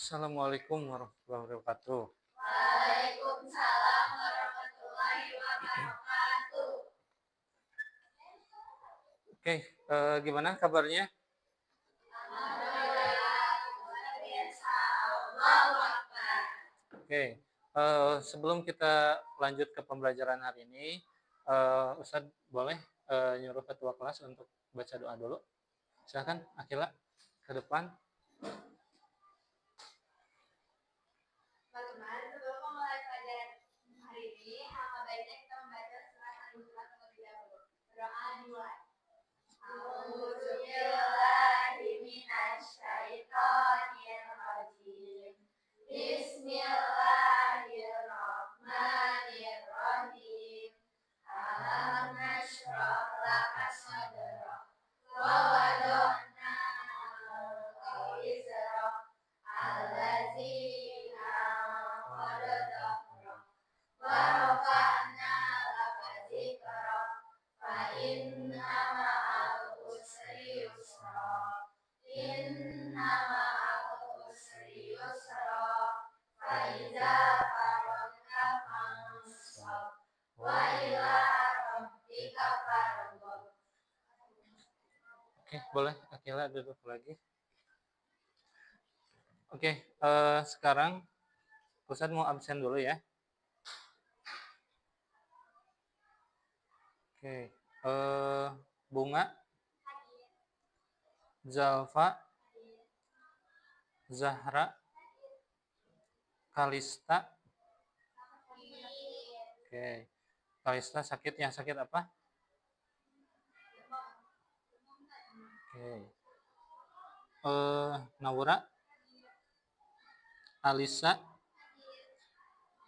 Assalamualaikum warahmatullahi wabarakatuh. Waalaikumsalam warahmatullahi wabarakatuh. Oke, gimana kabarnya? Alhamdulillah, luar biasa. Allahu Akbar. Oke, sebelum kita lanjut ke pembelajaran hari ini, Ustadz boleh nyuruh ketua kelas untuk baca doa dulu? Silakan, Akila, ke depan. Teman-teman, sebelum memulai pelajaran hari ini, alangkah baiknya kita membaca surat Al-Ikhlas terlebih dahulu. Berdoa dimulai. A'udzubillahi minasyaitonir rajim. Bismillahirrahmanirrahim. Alam nashrah laka sadrak wa wada'na anka wizrak allazi anqadha dhahrak wa rafa'na laka dzikrak fa inna ma'al usri yusra inna ma'al usri yusra fa idza faragta fansab wa ila rabbika farghab. Oke, boleh Akila duduk lagi. Oke, sekarang Ustadz mau absen dulu ya. Oke, Bunga, Zalfa, Zahra, Kalista. Oke, Kalista sakit ya? Sakit apa? Oke. Naura, Alisa,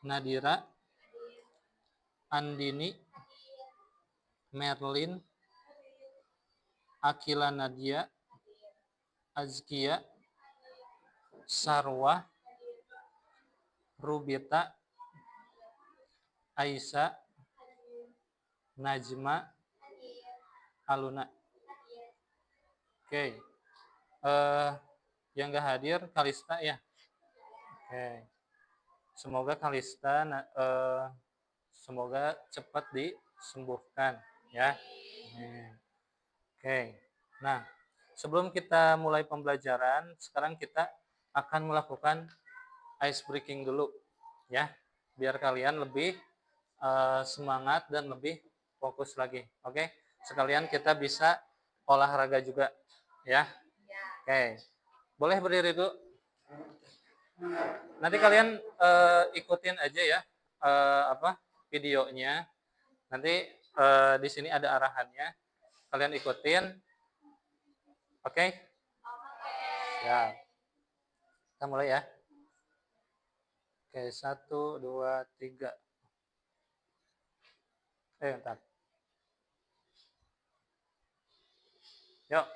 Nadira, Andini, Merlin, Akila Nadia, Azkia, Sarwa, Rubita, Aisyah, Najma, Aluna. Oke. Yang nggak hadir Kalista ya. Oke. Semoga Kalista semoga cepat disembuhkan ya. Oke. Nah, sebelum kita mulai pembelajaran, sekarang kita akan melakukan ice breaking dulu ya, biar kalian lebih semangat dan lebih fokus lagi. Oke. Sekalian kita bisa olahraga juga ya. Oke. Boleh berdiri dulu. Nanti kalian ikutin aja ya videonya. Nanti di sini ada arahannya. Kalian ikutin. Oke? Ya. Kita mulai ya. Oke, 1, 2, 3. Bentar. Yuk.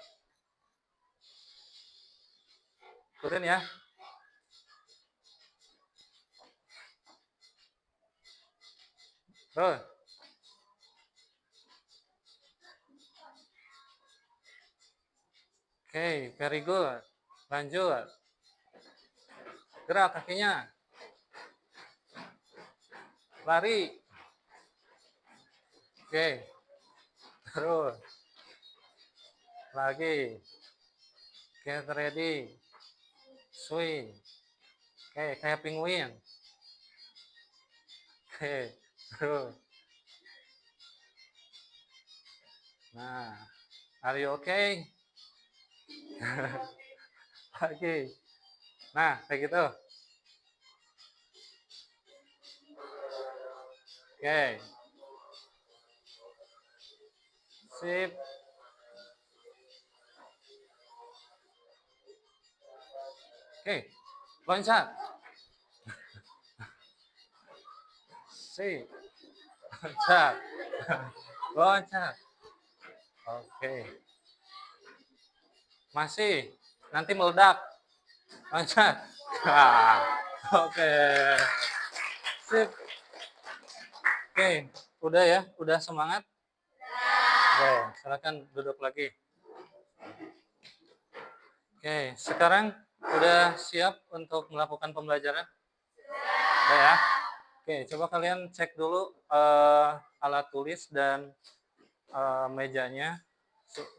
Ikutin ya. Terus. Oke, very good. Lanjut. Gerak kakinya. Lari. Oke. Terus. Lagi. Get ready. Swing. Oke, kayak penguin. Oke, terus. Nah, are you okay? Lagi. Nah, kayak gitu. Oke. Sip. Oke. Loncat. Sip. Loncat. Loncat. Oke. Masih. Nanti meledak. Loncat. Oke. Sip. Oke. Udah ya? Udah semangat? Oke, silakan duduk lagi. Oke, sekarang Udah siap untuk melakukan pembelajaran? Udah ya? Oke, coba kalian cek dulu alat tulis dan mejanya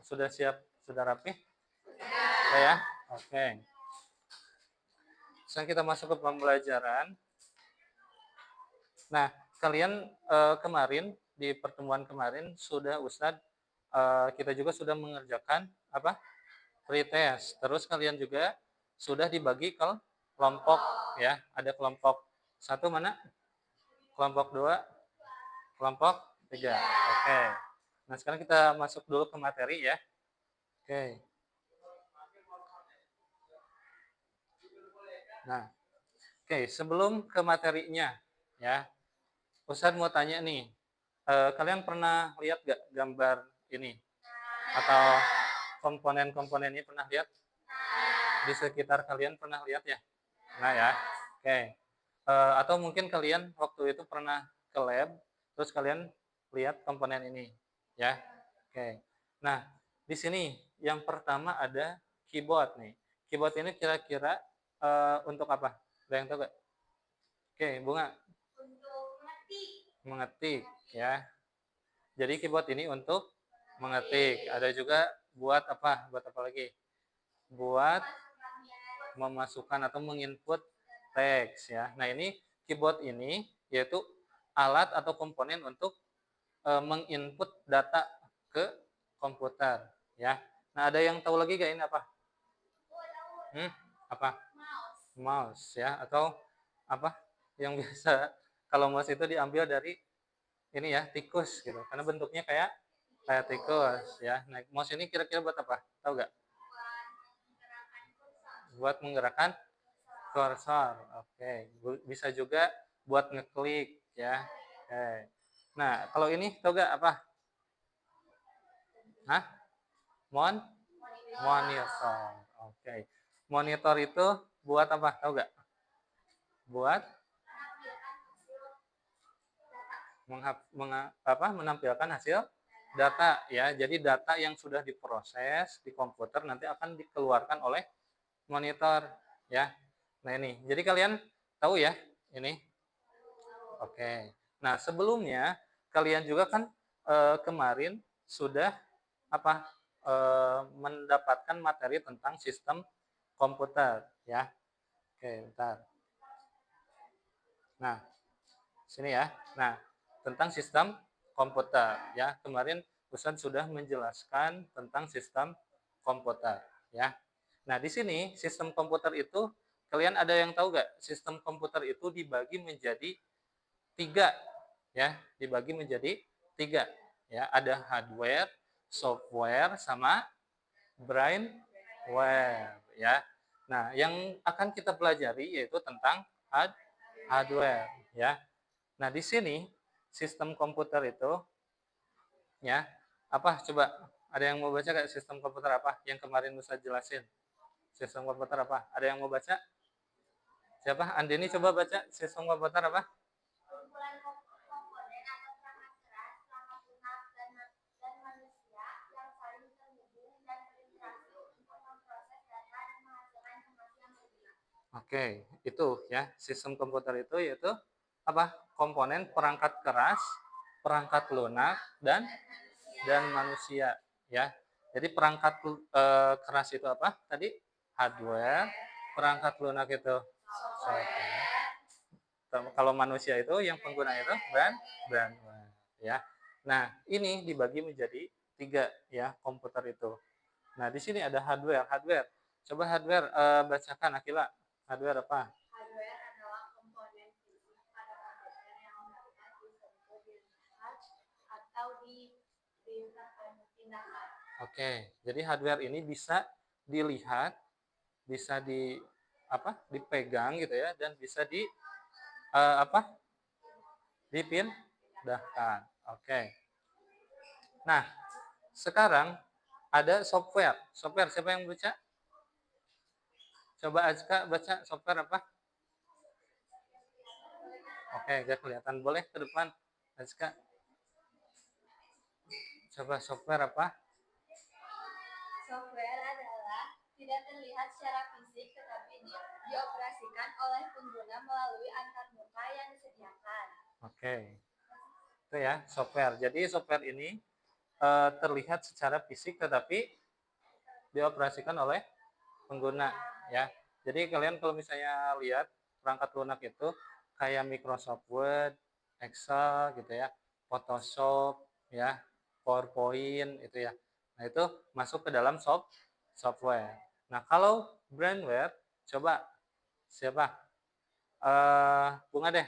sudah siap, sudah rapi? Udah ya? Oke. Sekarang kita masuk ke pembelajaran. Nah, kalian kemarin di pertemuan kemarin sudah Ustadz kita juga sudah mengerjakan apa? Pretest. Terus kalian juga sudah dibagi ke kelompok ya. Ada kelompok satu mana? Kelompok dua, kelompok tiga. Oke. Nah, sekarang kita masuk dulu ke materi ya. Oke. Nah, oke, sebelum ke materinya ya. Ustadz mau tanya nih, kalian pernah lihat gak gambar ini? Atau komponen-komponen ini pernah lihat? Di sekitar kalian pernah lihat ya? Nah ya, oke. Atau mungkin kalian waktu itu pernah ke lab, terus kalian lihat komponen ini, ya. Oke. Nah, di sini yang pertama ada keyboard nih. Keyboard ini kira-kira untuk apa? Ada yang tahu gak? Oke, Bunga. Untuk mengetik. Mengetik, ya. Jadi keyboard ini untuk mengetik. Ada juga buat apa? Buat apa lagi? Buat memasukkan atau menginput teks ya. Nah, ini keyboard ini yaitu alat atau komponen untuk menginput data ke komputer ya. Nah, ada yang tahu lagi gak ini apa? Apa? Mouse ya, atau apa yang biasa kalau mouse itu diambil dari ini ya, tikus gitu. Karena bentuknya kayak tikus ya. Nah, mouse ini kira-kira buat apa? Tahu gak? Buat menggerakkan kursor. Oke. Bisa juga buat ngeklik ya. Oke. Nah, kalau ini tahu gak apa? Hah? Monitor. Oke. Monitor itu buat apa? Tahu gak? Buat menampilkan hasil data ya. Jadi data yang sudah diproses di komputer nanti akan dikeluarkan oleh monitor ya. Nah, ini. Jadi kalian tahu ya ini? Oke. Nah, sebelumnya kalian juga kan kemarin sudah apa? Mendapatkan materi tentang sistem komputer ya. Oke, bentar. Nah, sini ya. Nah, tentang sistem komputer ya. Kemarin Ustadz sudah menjelaskan tentang sistem komputer ya. Nah, di sini sistem komputer itu kalian ada yang tahu gak? Sistem komputer itu dibagi menjadi tiga ya, dibagi menjadi tiga ya. Ada hardware, software, sama brainware ya. Nah, yang akan kita pelajari yaitu tentang hardware ya. Nah, di sini sistem komputer itu ya, apa coba ada yang mau baca kayak sistem komputer apa yang kemarin Musa jelasin? Sistem komputer apa? Ada yang mau baca? Siapa? Andini coba baca sistem komputer apa? Kumpulan komponen atau perangkat keras, perangkat lunak, dan manusia yang saling terhubung dan berinteraksi untuk memproses data dan menghasilkan informasi yang berguna. Oke, itu ya. Sistem komputer itu yaitu apa? Komponen perangkat keras, perangkat lunak, dan manusia ya. Jadi perangkat keras itu apa? Tadi hardware, perangkat lunak itu software. Kalau manusia itu yang pengguna itu brandware ya. Nah, ini dibagi menjadi tiga ya komputer itu. Nah, di sini ada hardware. Coba hardware bacakan Akila. Hardware apa? Hardware adalah komponen fisik pada komputer yang dapat disentuh, dilihat, atau dipindahkan. Oke, jadi hardware ini bisa dilihat, bisa dipegang gitu ya, dan bisa apa? Dipindahkan. Oke. Nah, sekarang ada software. Software siapa yang baca? Coba Azka baca software apa? Oke, gak kelihatan. Boleh ke depan Azka. Coba software apa? Software adalah tidak terlihat secara fisik tetapi dioperasikan oleh pengguna melalui antarmuka yang disediakan. Oke. Itu ya, software. Jadi software ini terlihat secara fisik tetapi dioperasikan oleh pengguna ya. Jadi kalian kalau misalnya lihat perangkat lunak itu kayak Microsoft Word, Excel gitu ya, Photoshop ya, PowerPoint itu ya. Nah, itu masuk ke dalam software. Nah, kalau brandware coba siapa? Bunga deh.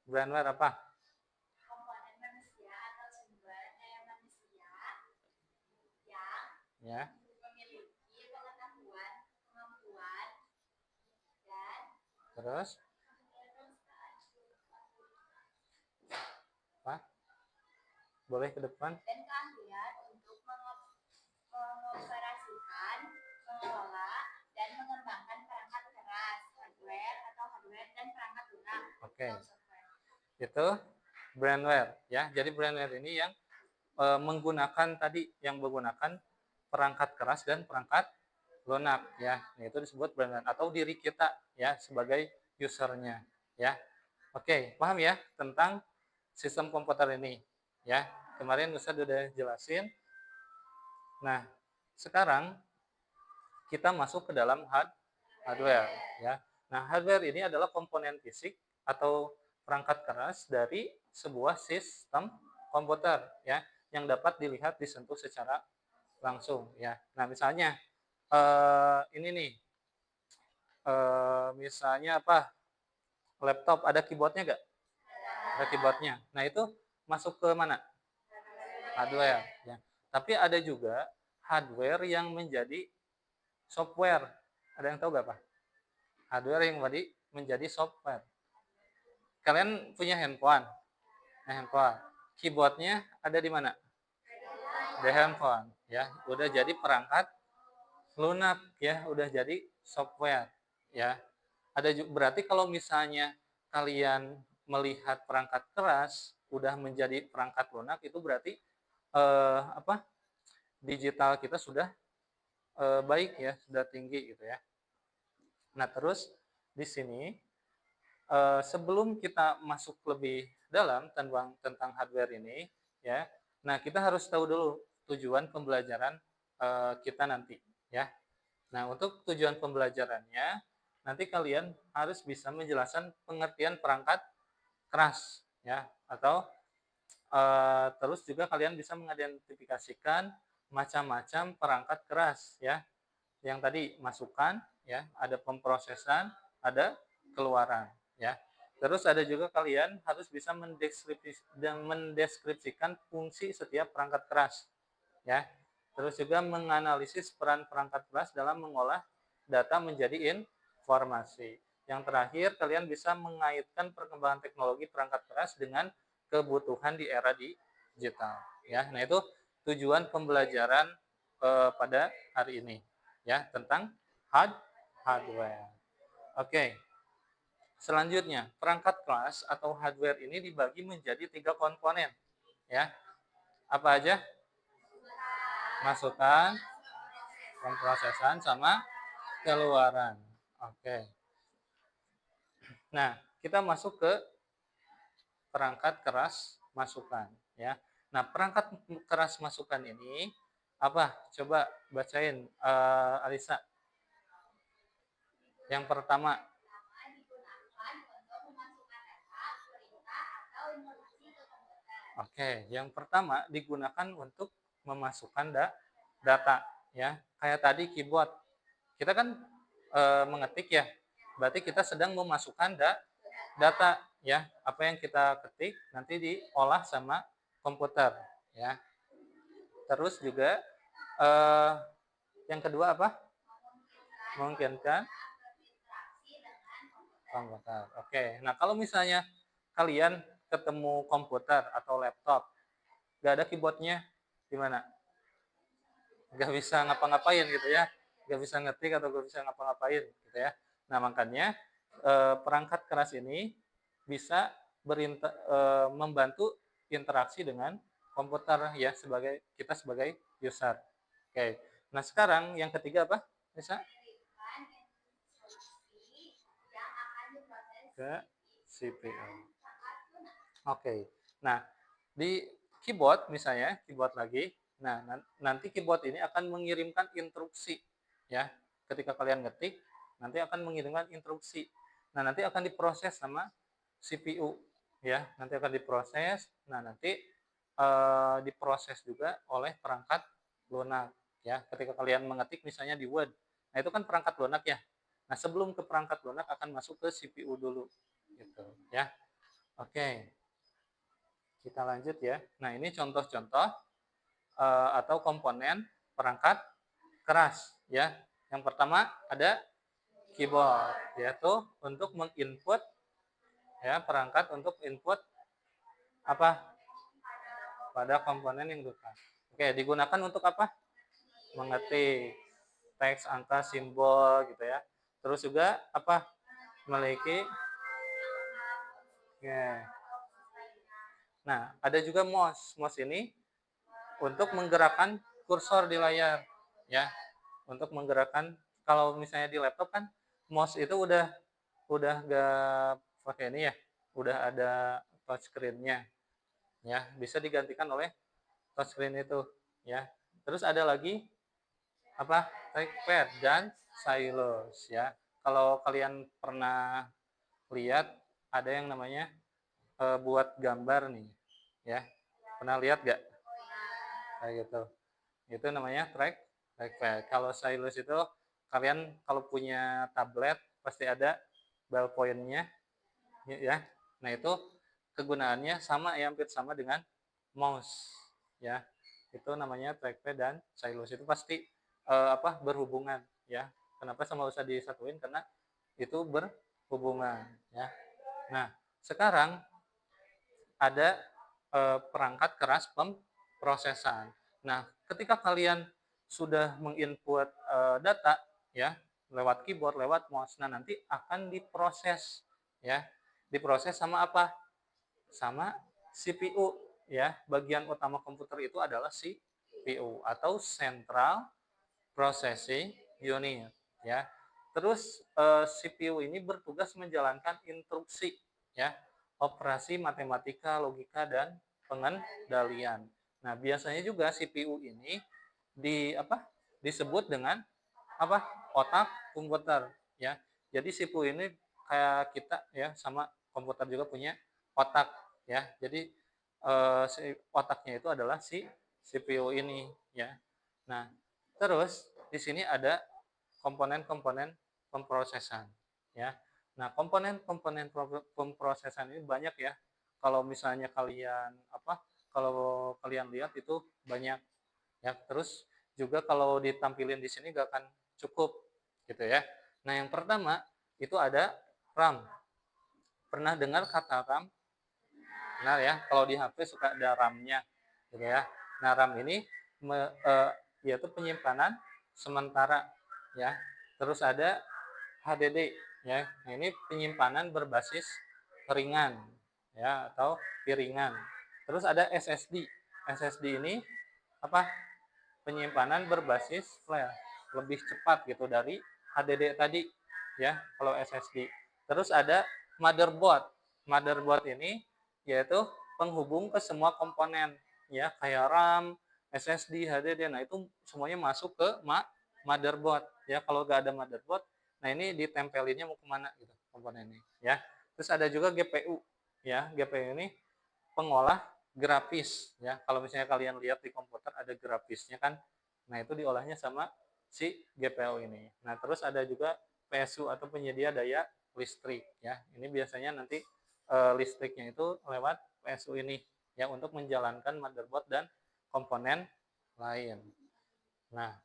Brandware apa? Komponen manusia atau sumber daya manusia yang Ya. memiliki pengetahuan, kemampuan, dan Terus apa? Boleh ke depan? keahlian untuk mengoperasikan, mengelola, dan mengembangkan perangkat keras, hardware dan perangkat lunak. Oke. Itu brandware ya. Jadi brandware ini yang menggunakan perangkat keras dan perangkat lunak ya. Nah, itu disebut brandware atau diri kita ya sebagai usernya ya. Oke, paham ya tentang sistem komputer ini ya. Kemarin Ustadz udah jelasin. Nah, sekarang kita masuk ke dalam hardware ya. Nah, hardware ini adalah komponen fisik atau perangkat keras dari sebuah sistem komputer ya yang dapat dilihat disentuh secara langsung ya. Nah, misalnya ini nih misalnya apa? Laptop ada keyboardnya nggak? Ada keyboardnya. Nah, itu masuk ke mana? Hardware ya. Tapi ada juga hardware yang menjadi software. Ada yang tahu nggak, Pak? Hardware yang menjadi software. Kalian punya handphone? Nah, handphone. Keyboardnya ada di mana? Di handphone. Ya, udah jadi perangkat lunak ya, udah jadi software ya. Berarti kalau misalnya kalian melihat perangkat keras udah menjadi perangkat lunak itu berarti apa? Digital kita sudah baik ya, sudah tinggi gitu ya. Nah, terus di sini sebelum kita masuk lebih dalam tentang hardware ini ya. Nah, kita harus tahu dulu tujuan pembelajaran kita nanti ya. Nah, untuk tujuan pembelajarannya nanti kalian harus bisa menjelaskan pengertian perangkat keras ya atau terus juga kalian bisa mengidentifikasikan macam-macam perangkat keras ya. Yang tadi masukan ya, ada pemrosesan, ada keluaran ya. Terus ada juga kalian harus bisa mendeskripsikan fungsi setiap perangkat keras ya. Terus juga menganalisis peran perangkat keras dalam mengolah data menjadi informasi. Yang terakhir, kalian bisa mengaitkan perkembangan teknologi perangkat keras dengan kebutuhan di era digital ya. Nah, itu tujuan pembelajaran pada hari ini ya tentang hardware. Oke. Selanjutnya, perangkat kelas atau hardware ini dibagi menjadi 3 komponen ya. Apa aja? Masukan, pemrosesan sama keluaran. Oke. Nah, kita masuk ke perangkat keras masukan ya. Nah, perangkat keras masukan ini apa? Coba bacain Alisa. Yang pertama. Oke, yang pertama digunakan untuk memasukkan data ya. Kayak tadi keyboard. Kita kan mengetik ya. Berarti kita sedang memasukkan data ya. Apa yang kita ketik nanti diolah sama komputer ya. Terus juga yang kedua apa? Memungkinkan komputer. Oke. Nah, kalau misalnya kalian ketemu komputer atau laptop, nggak ada keyboardnya, gimana? Nggak bisa ngapa-ngapain gitu ya, nggak bisa ngetik atau nggak bisa ngapa-ngapain gitu ya. Nah, makanya perangkat keras ini bisa membantu interaksi dengan komputer ya sebagai kita sebagai user. Oke. Nah, sekarang yang ketiga apa? Bisa? ke CPU. Oke. Nah, di keyboard misalnya, keyboard lagi. Nah, nanti keyboard ini akan mengirimkan instruksi ya. Ketika kalian ngetik, nanti akan mengirimkan instruksi. Nah, nanti akan diproses sama CPU ya. Nanti akan diproses. Nah, nanti diproses juga oleh perangkat lunak ya. Ketika kalian mengetik misalnya di Word. Nah, itu kan perangkat lunak ya. Nah, sebelum ke perangkat lunak akan masuk ke CPU dulu gitu ya. Oke. Kita lanjut ya. Nah, ini contoh-contoh atau komponen perangkat keras ya. Yang pertama ada keyboard, yaitu untuk menginput ya, perangkat untuk input apa? Pada komponen yang bukan. Oke, digunakan untuk apa? Mengetik teks, angka, simbol gitu ya. Terus juga apa? Memiliki ya. Nah, ada juga mouse. Mouse ini untuk menggerakkan kursor di layar ya, untuk menggerakkan. Kalau misalnya di laptop kan mouse itu udah gak pakai ini ya, udah ada touchscreen-nya ya, bisa digantikan oleh touchscreen itu ya. Terus ada lagi apa, trackpad dan stylus ya. Kalau kalian pernah lihat ada yang namanya buat gambar nih ya, pernah lihat gak kayak gitu? Itu namanya trackpad. Kalau stylus itu kalian kalau punya tablet pasti ada ballpoint-nya ya. Nah, itu kegunaannya sama ya, hampir sama dengan mouse ya. Itu namanya trackpad dan stylus, itu pasti berhubungan ya. Kenapa sama usah disatuin? Karena itu berhubungan ya. Nah, sekarang ada perangkat keras pemrosesan. Nah, ketika kalian sudah menginput data ya lewat keyboard, lewat mouse, nah nanti akan diproses ya. Diproses sama apa? Sama CPU ya. Bagian utama komputer itu adalah CPU atau Central Processing Unit ya. Terus CPU ini bertugas menjalankan instruksi ya, operasi matematika, logika dan pengendalian. Nah, biasanya juga CPU ini disebut dengan apa? Otak komputer ya. Jadi CPU ini kayak kita ya, sama komputer juga punya otak ya. Jadi otaknya itu adalah si CPU ini ya. Nah, terus di sini ada komponen-komponen pemrosesan ya. Nah, komponen-komponen pemrosesan ini banyak ya. Kalau misalnya kalau kalian lihat itu banyak ya. Terus juga kalau ditampilin di sini gak akan cukup gitu ya. Nah, yang pertama itu ada RAM. Pernah dengar kata RAM? Benar ya, kalau di HP suka ada RAM-nya gitu ya. Nah, RAM ini yaitu penyimpanan sementara ya. Terus ada HDD ya. Nah, ini penyimpanan berbasis ringan ya, atau piringan. Terus ada SSD. SSD ini apa? Penyimpanan berbasis flash, lebih cepat gitu dari HDD tadi ya kalau SSD. Terus ada motherboard. Motherboard ini yaitu penghubung ke semua komponen ya, kayak RAM, SSD, HDD. Nah, itu semuanya masuk ke motherboard ya. Kalau nggak ada motherboard, nah ini ditempelinnya mau kemana gitu komponen ini ya. Terus ada juga GPU ya. GPU ini pengolah grafis ya. Kalau misalnya kalian lihat di komputer ada grafisnya kan. Nah, itu diolahnya sama si GPU ini. Nah, terus ada juga PSU atau penyedia daya listrik ya. Ini biasanya nanti listriknya itu lewat PSU ini ya, untuk menjalankan motherboard dan komponen lain. Nah,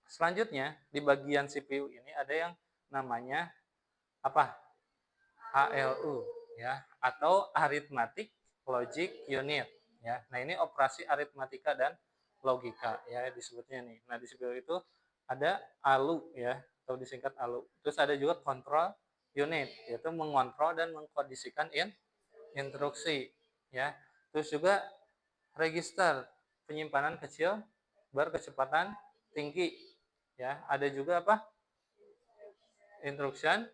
selanjutnya di bagian CPU ini ada yang namanya apa? ALU ya, atau Arithmetic Logic Unit ya. Nah, ini operasi aritmatika dan logika ya disebutnya nih. Nah, di CPU itu ada ALU ya, atau disingkat ALU. Terus ada juga Control Unit, yaitu mengontrol dan mengkondisikan instruksi ya. Terus juga register, penyimpanan kecil berkecepatan tinggi ya. Ada juga apa? Instruction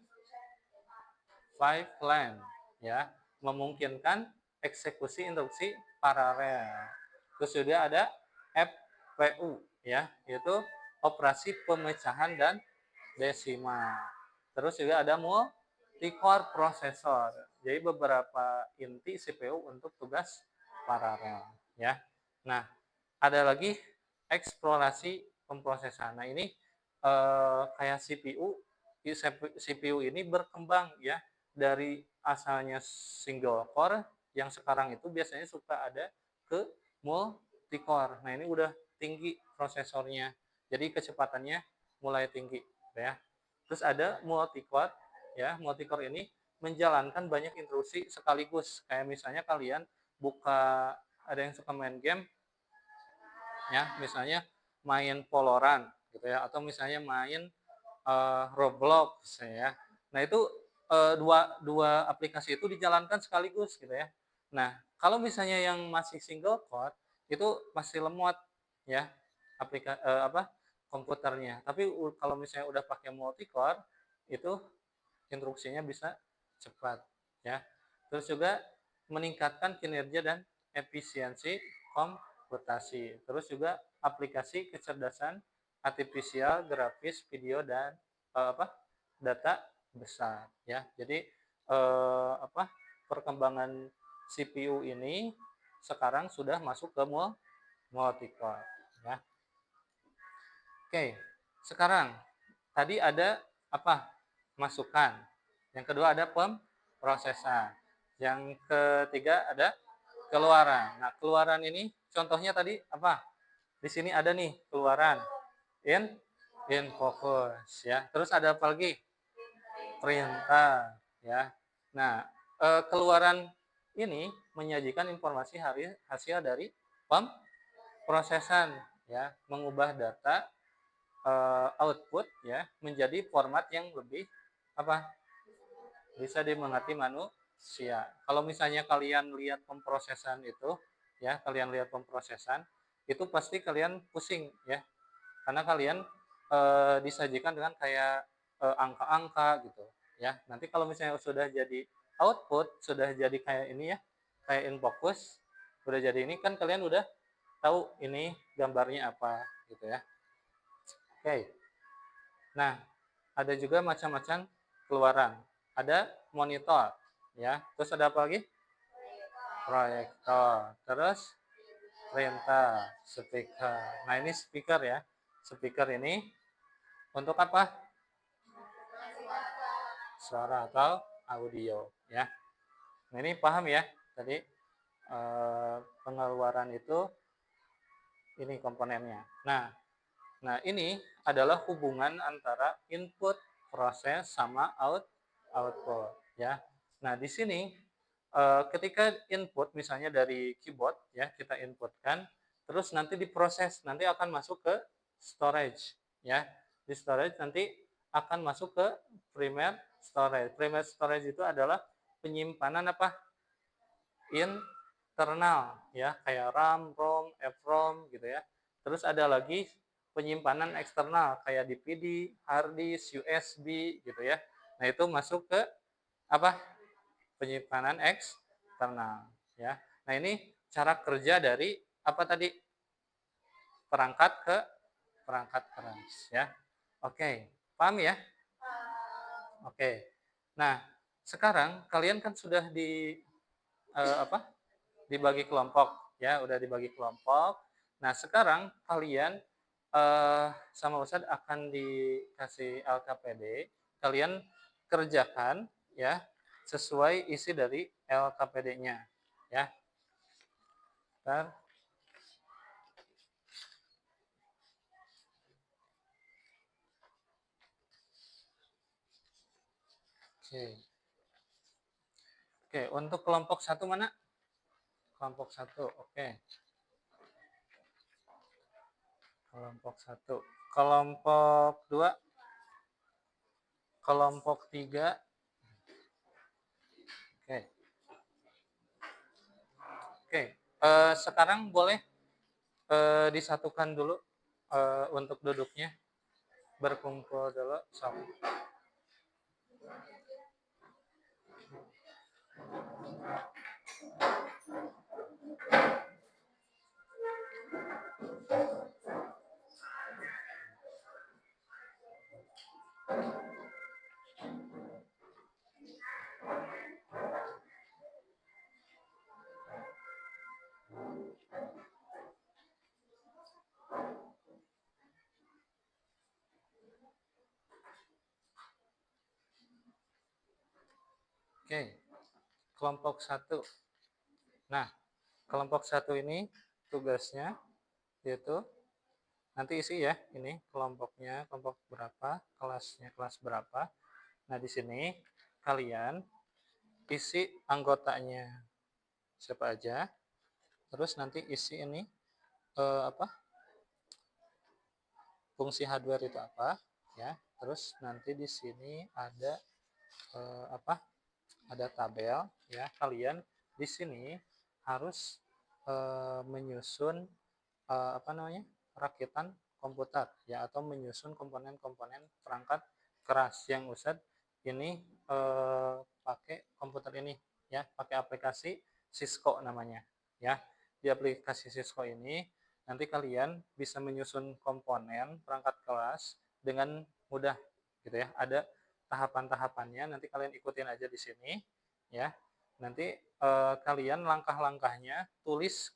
pipeline, ya, memungkinkan eksekusi instruksi paralel. Terus juga ada FPU, ya, yaitu operasi pemecahan dan desimal. Terus juga ada multi-core processor. Jadi beberapa inti CPU untuk tugas paralel, ya. Nah, ada lagi eksplorasi pemrosesan. Nah, ini kayak CPU ini berkembang ya dari asalnya single core yang sekarang itu biasanya suka ada ke multi core. Nah, ini udah tinggi prosesornya. Jadi kecepatannya mulai tinggi ya. Terus ada multi core ya. Multi core ini menjalankan banyak instruksi sekaligus. Kayak misalnya kalian buka, ada yang suka main game ya, misalnya main Valorant gitu ya, atau misalnya main Roblox ya. Nah, itu dua aplikasi itu dijalankan sekaligus gitu ya. Nah, kalau misalnya yang masih single core itu masih lemot ya komputernya. Tapi kalau misalnya udah pakai multi core itu instruksinya bisa cepat ya. Terus juga meningkatkan kinerja dan efisiensi komputasi. Terus juga aplikasi kecerdasan artifisial, grafis, video dan data besar ya. Jadi perkembangan CPU ini sekarang sudah masuk ke multi-core ya. Oke, sekarang tadi ada apa? Masukan. Yang kedua ada pemrosesan. Yang ketiga ada keluaran. Nah, keluaran ini contohnya tadi apa? Di sini ada nih keluaran in focus ya. Terus ada apa lagi? Perintah ya. Nah, keluaran ini menyajikan informasi hasil dari pemrosesan ya, mengubah data output ya menjadi format yang lebih apa? Bisa dimengerti manusia. Kalau misalnya kalian lihat pemrosesan itu ya, kalian lihat pemrosesan itu pasti kalian pusing ya. Karena kalian disajikan dengan kayak angka-angka gitu ya. Nanti kalau misalnya sudah jadi output, sudah jadi kayak ini ya, kayak in focus, udah jadi ini kan kalian udah tahu ini gambarnya apa gitu ya. Oke. Nah, ada juga macam-macam keluaran. Ada monitor ya. Terus ada apa lagi? Proyektor. Terus printer, speaker. Nah, ini speaker ya. Speaker ini untuk apa? Suara atau audio ya. Nah, ini paham ya tadi pengeluaran itu ini komponennya. Nah, ini adalah hubungan antara input proses sama output ya. Nah, di sini ketika input misalnya dari keyboard ya, kita inputkan, terus nanti diproses, nanti akan masuk ke storage ya. Di storage nanti akan masuk ke primary storage. Primary storage itu adalah penyimpanan apa? Internal ya, kayak RAM, ROM, EPROM gitu ya. Terus ada lagi penyimpanan eksternal kayak DVD, hard disk, USB gitu ya. Nah, itu masuk ke apa? Penyimpanan eksternal ya. Nah, ini cara kerja dari apa tadi? Perangkat ke perangkat keras ya. Oke, paham ya? Oke. Nah, sekarang kalian kan sudah apa? Dibagi kelompok ya, udah dibagi kelompok. Nah, sekarang kalian sama Ustadz akan dikasih LKPD, kalian kerjakan ya sesuai isi dari LKPD-nya ya. Bentar. Oke. Oke, untuk kelompok satu mana? Kelompok satu, oke. Kelompok satu. Kelompok dua, kelompok tiga. Oke. Oke. Sekarang boleh disatukan dulu untuk duduknya, berkumpul dulu. So. Oke, kelompok 1. Nah, kelompok 1 ini tugasnya yaitu nanti isi ya, ini kelompoknya, kelompok berapa, kelasnya kelas berapa. Nah, di sini kalian isi anggotanya siapa aja. Terus nanti isi ini apa? Fungsi hardware itu apa, ya. Terus nanti di sini ada apa? Ada tabel, ya. Kalian di sini harus menyusun apa namanya? Rakitan komputer, ya, atau menyusun komponen-komponen perangkat keras yang Ustadz ini pakai komputer ini, ya, pakai aplikasi Cisco namanya, ya. Di aplikasi Cisco ini nanti kalian bisa menyusun komponen perangkat kelas dengan mudah, gitu ya. Ada tahapan-tahapannya, nanti kalian ikutin aja di sini, ya. Nanti kalian langkah-langkahnya tulis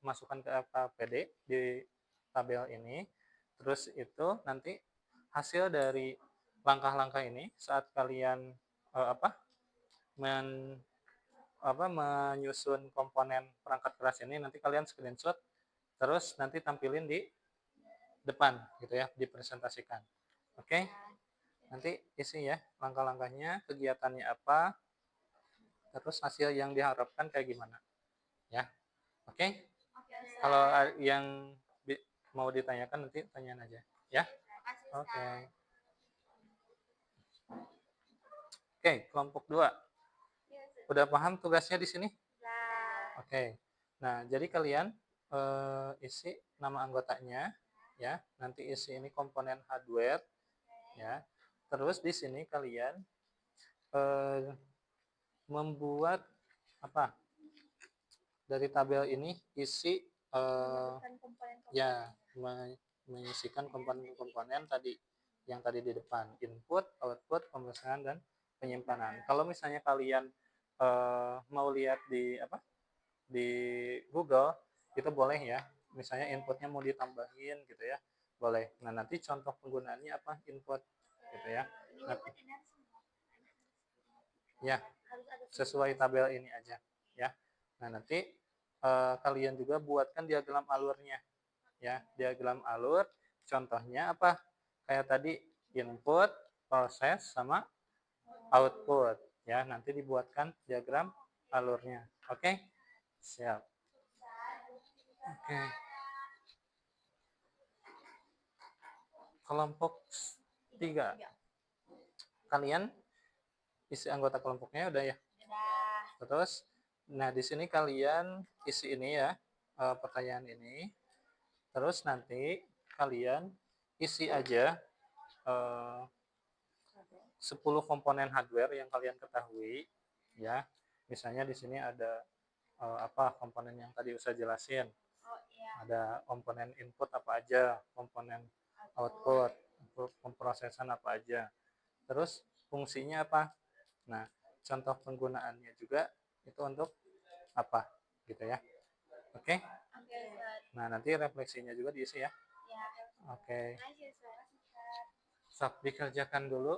masukkan ke KPD di tabel ini. Terus itu nanti hasil dari langkah-langkah ini saat kalian apa menyusun komponen perangkat keras ini, nanti kalian screenshot terus nanti tampilin di depan gitu ya, dipresentasikan. Oke? Nanti isi ya langkah-langkahnya, kegiatannya apa, terus hasil yang diharapkan kayak gimana. Ya. Oke? Kalau yang mau ditanyakan nanti tanyain aja, ya. Oke. Oke, kelompok 2. Udah paham tugasnya di sini? Oke. Nah, jadi kalian isi nama anggotanya, ya. Nanti isi ini komponen hardware, ya. Terus di sini kalian membuat apa? Dari tabel ini isi ya mengisikan komponen-komponen tadi yang tadi di depan, input, output, pemrosesan dan penyimpanan. Kalau misalnya kalian mau lihat di apa? Di Google itu boleh ya. Misalnya inputnya mau ditambahin gitu ya. Boleh. Nah, nanti contoh penggunaannya apa? Input gitu ya. Nah, ya, sesuai tabel ini aja ya. Nah, nanti kalian juga buatkan diagram alurnya ya. Diagram alur contohnya apa? Kayak tadi input, proses sama output ya. Nanti dibuatkan diagram alurnya. Oke? Siap. Oke. Kelompok 3. Kalian isi anggota kelompoknya udah ya? Terus nah di sini kalian isi ini ya, pertanyaan ini. Terus nanti kalian isi aja 10 komponen hardware yang kalian ketahui ya. Misalnya di sini ada apa komponen yang tadi saya jelasin. Ada komponen input apa aja, komponen output, pemrosesan apa aja. Terus fungsinya apa? Nah, contoh penggunaannya juga itu untuk apa gitu ya. Oke? Nah, nanti refleksinya juga diisi ya. Oke. Sok dikerjakan dulu.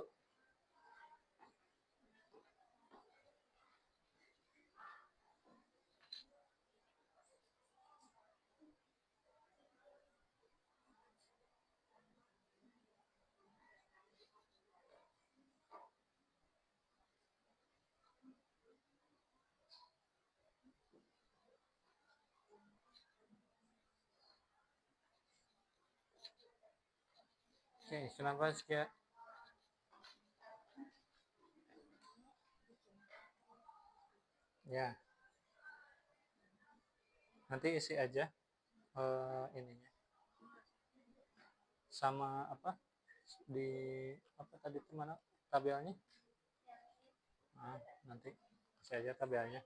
Oke, kenapa sekian? Ya, nanti isi aja ininya. Sama apa? Di apa tadi itu mana tabelnya? Nah, nanti Saya aja tabelnya.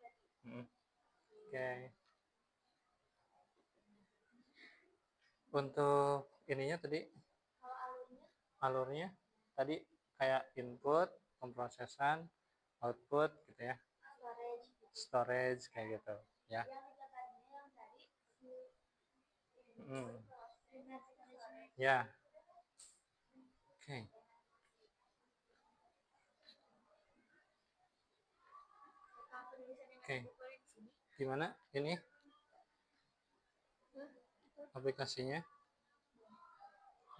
Oke. Untuk ininya tadi alurnya tadi kayak input, pemrosesan, output gitu ya. Storage kayak gitu ya. Ya. Oke. Oke. Gimana ini aplikasinya?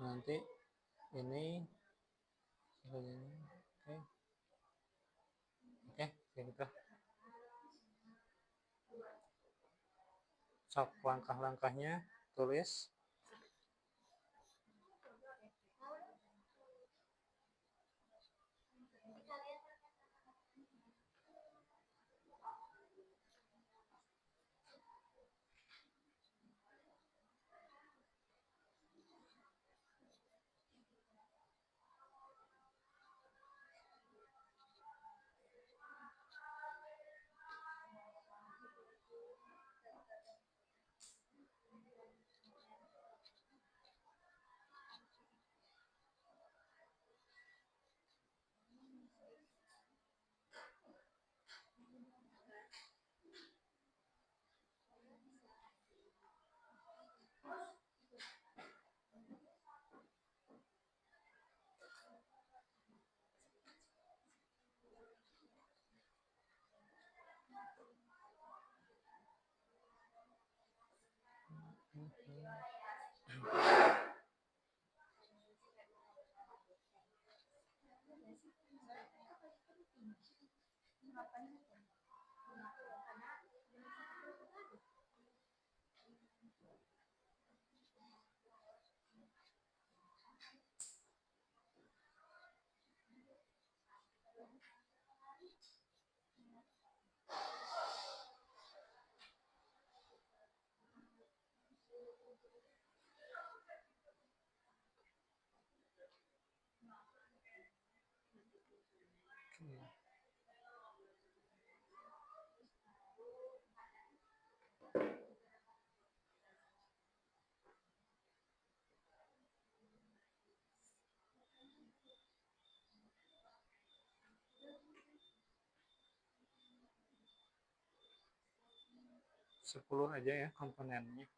Nanti ini oke. Oke, kayak gitu. Sok langkah-langkahnya tulis. Oke. 10 aja ya komponennya.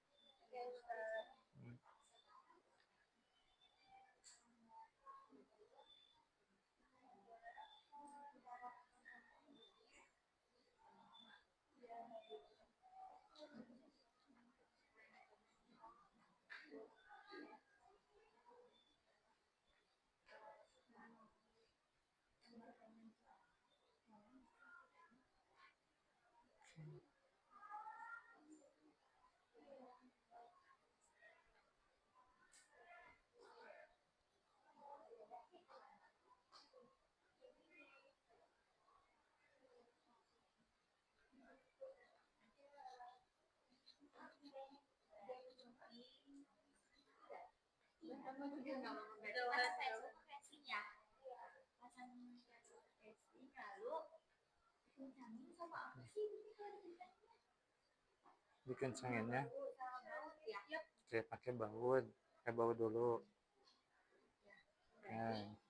Dikencangin ya. Oke, pakai baut dulu. Oke.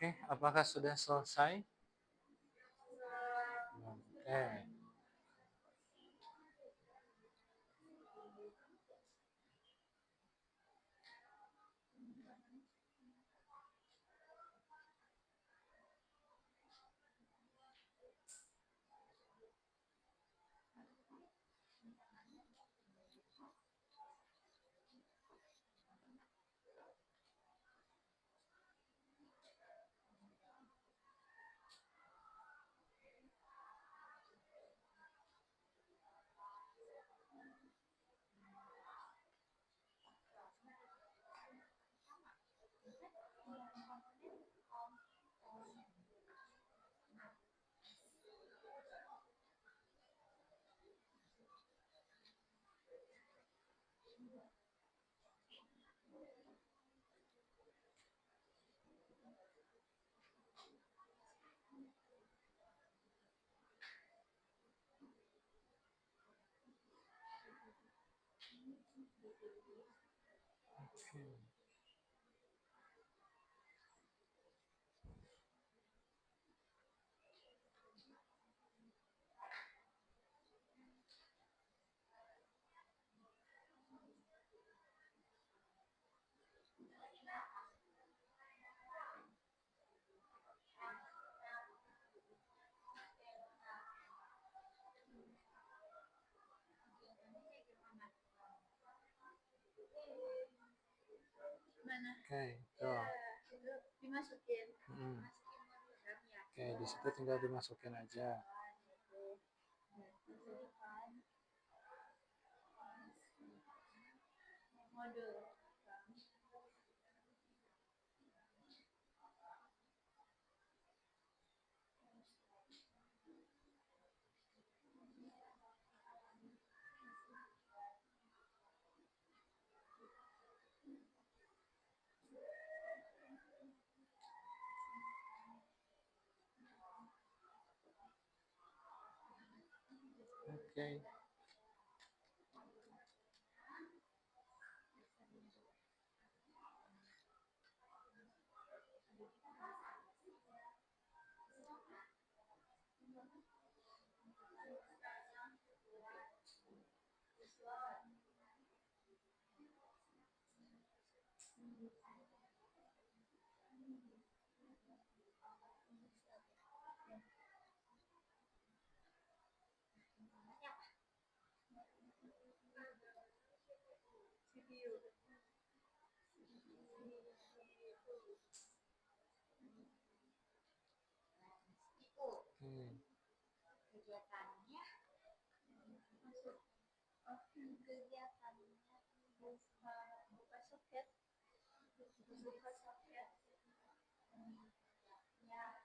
Oke, apakah sudah selesai? Oke. Mana? Oke, tuh. Itu dimasukin. Mm. Masukin program ya. Oke, di situ tinggal dimasukin aja. Modul. Oke. CPU. Itu Hmm. kegiatannya masuk. Oh, kegiatannya buka soket. Buka soket. Ya.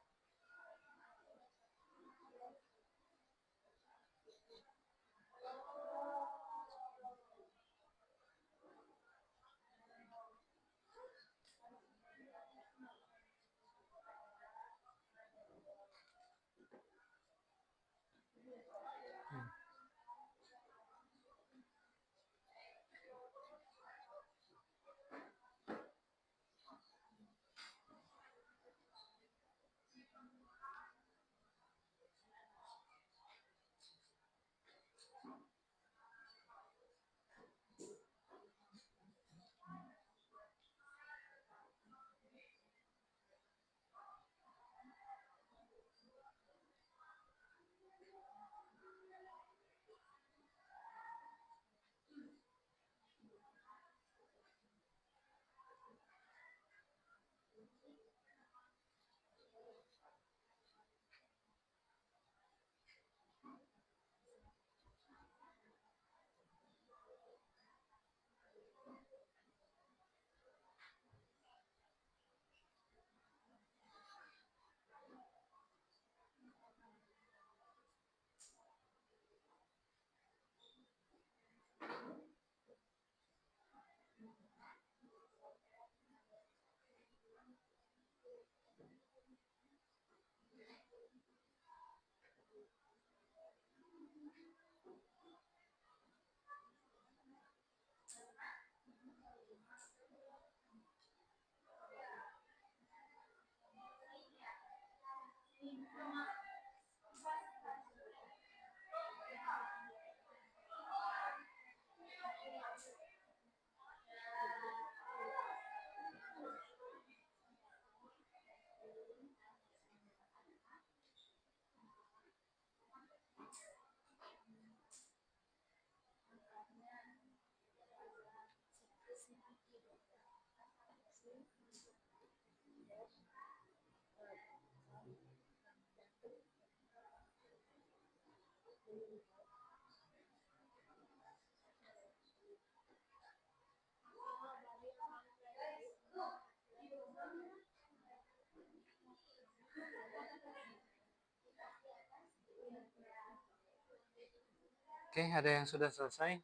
Oke, ada yang sudah selesai?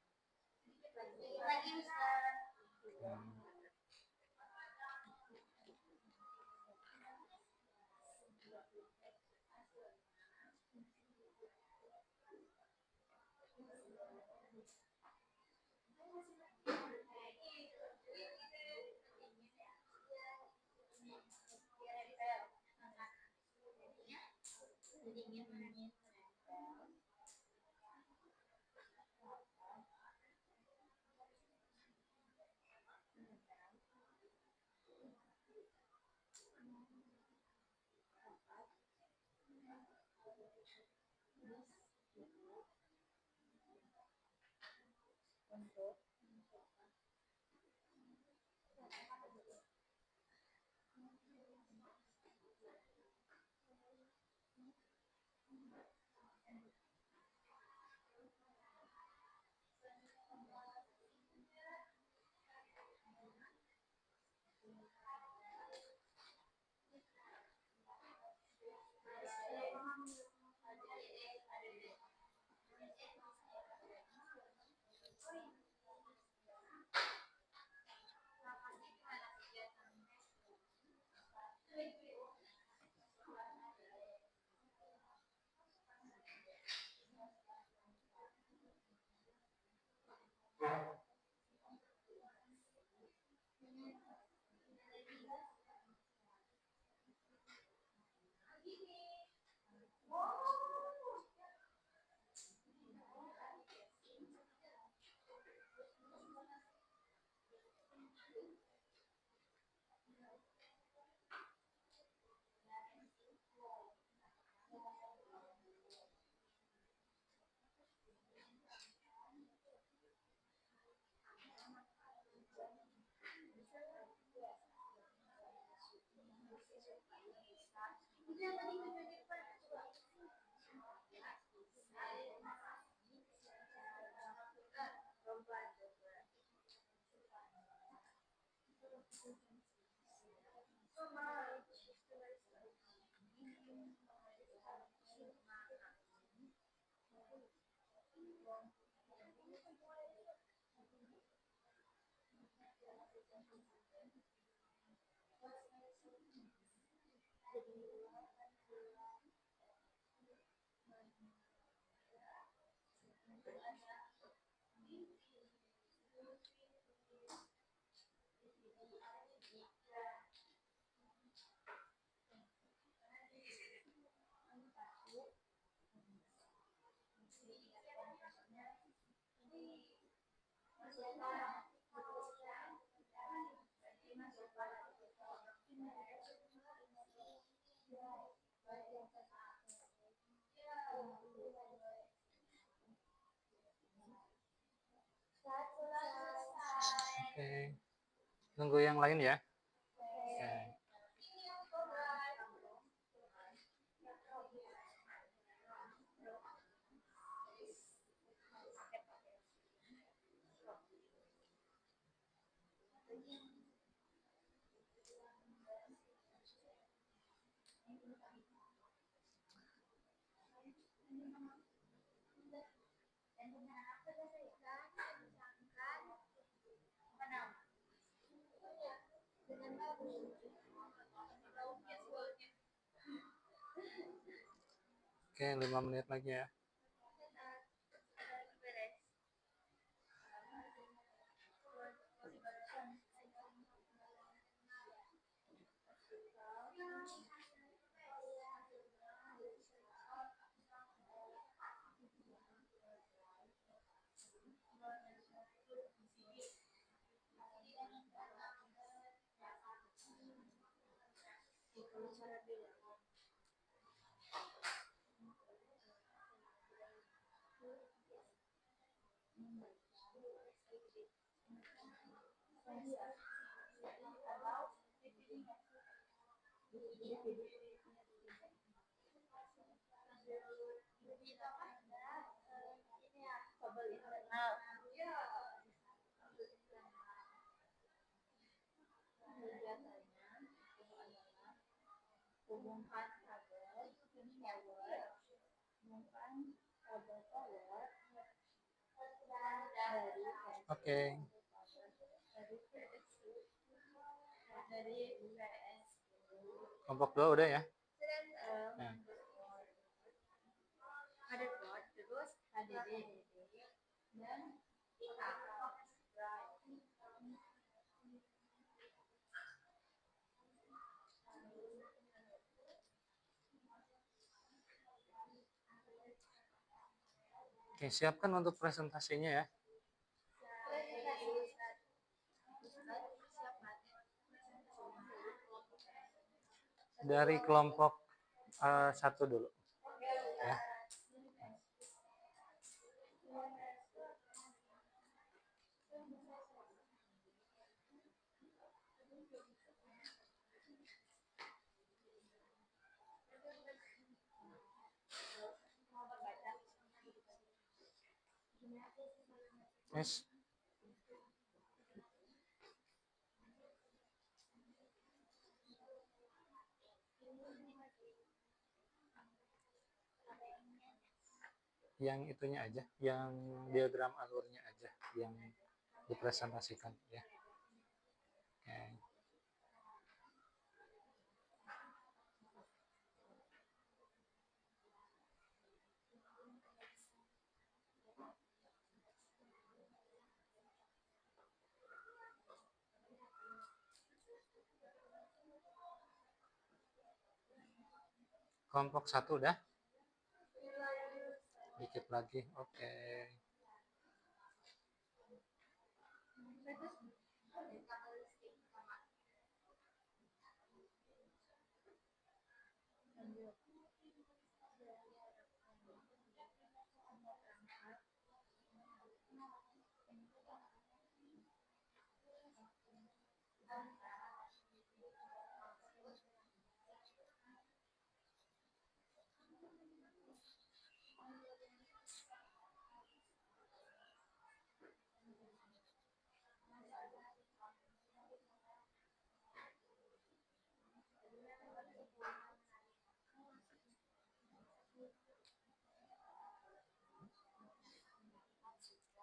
Lagi, Ustaz. Oke. Nunggu yang lain ya. Oke. Oke, 5 menit lagi ya. hubungkan kabel power, hubungkan kabel power dari Oke. dari PS Kelompok 2 udah ya? Nah, motherboard terus HDD dan oke, siapkan untuk presentasinya ya. Dari kelompok 1 dulu ya. Yes. Yang itunya aja, yang diagram alurnya aja yang dipresentasikan ya. Oke. Kelompok 1 udah? Dikit lagi. Oke.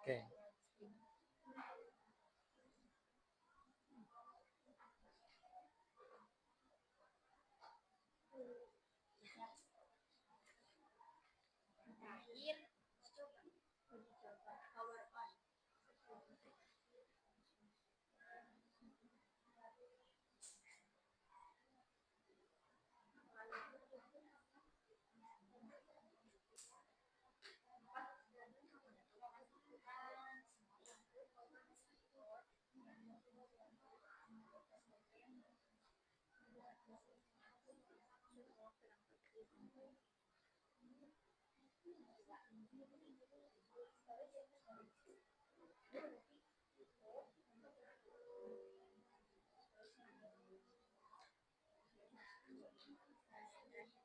Oke. terakhir coba power on.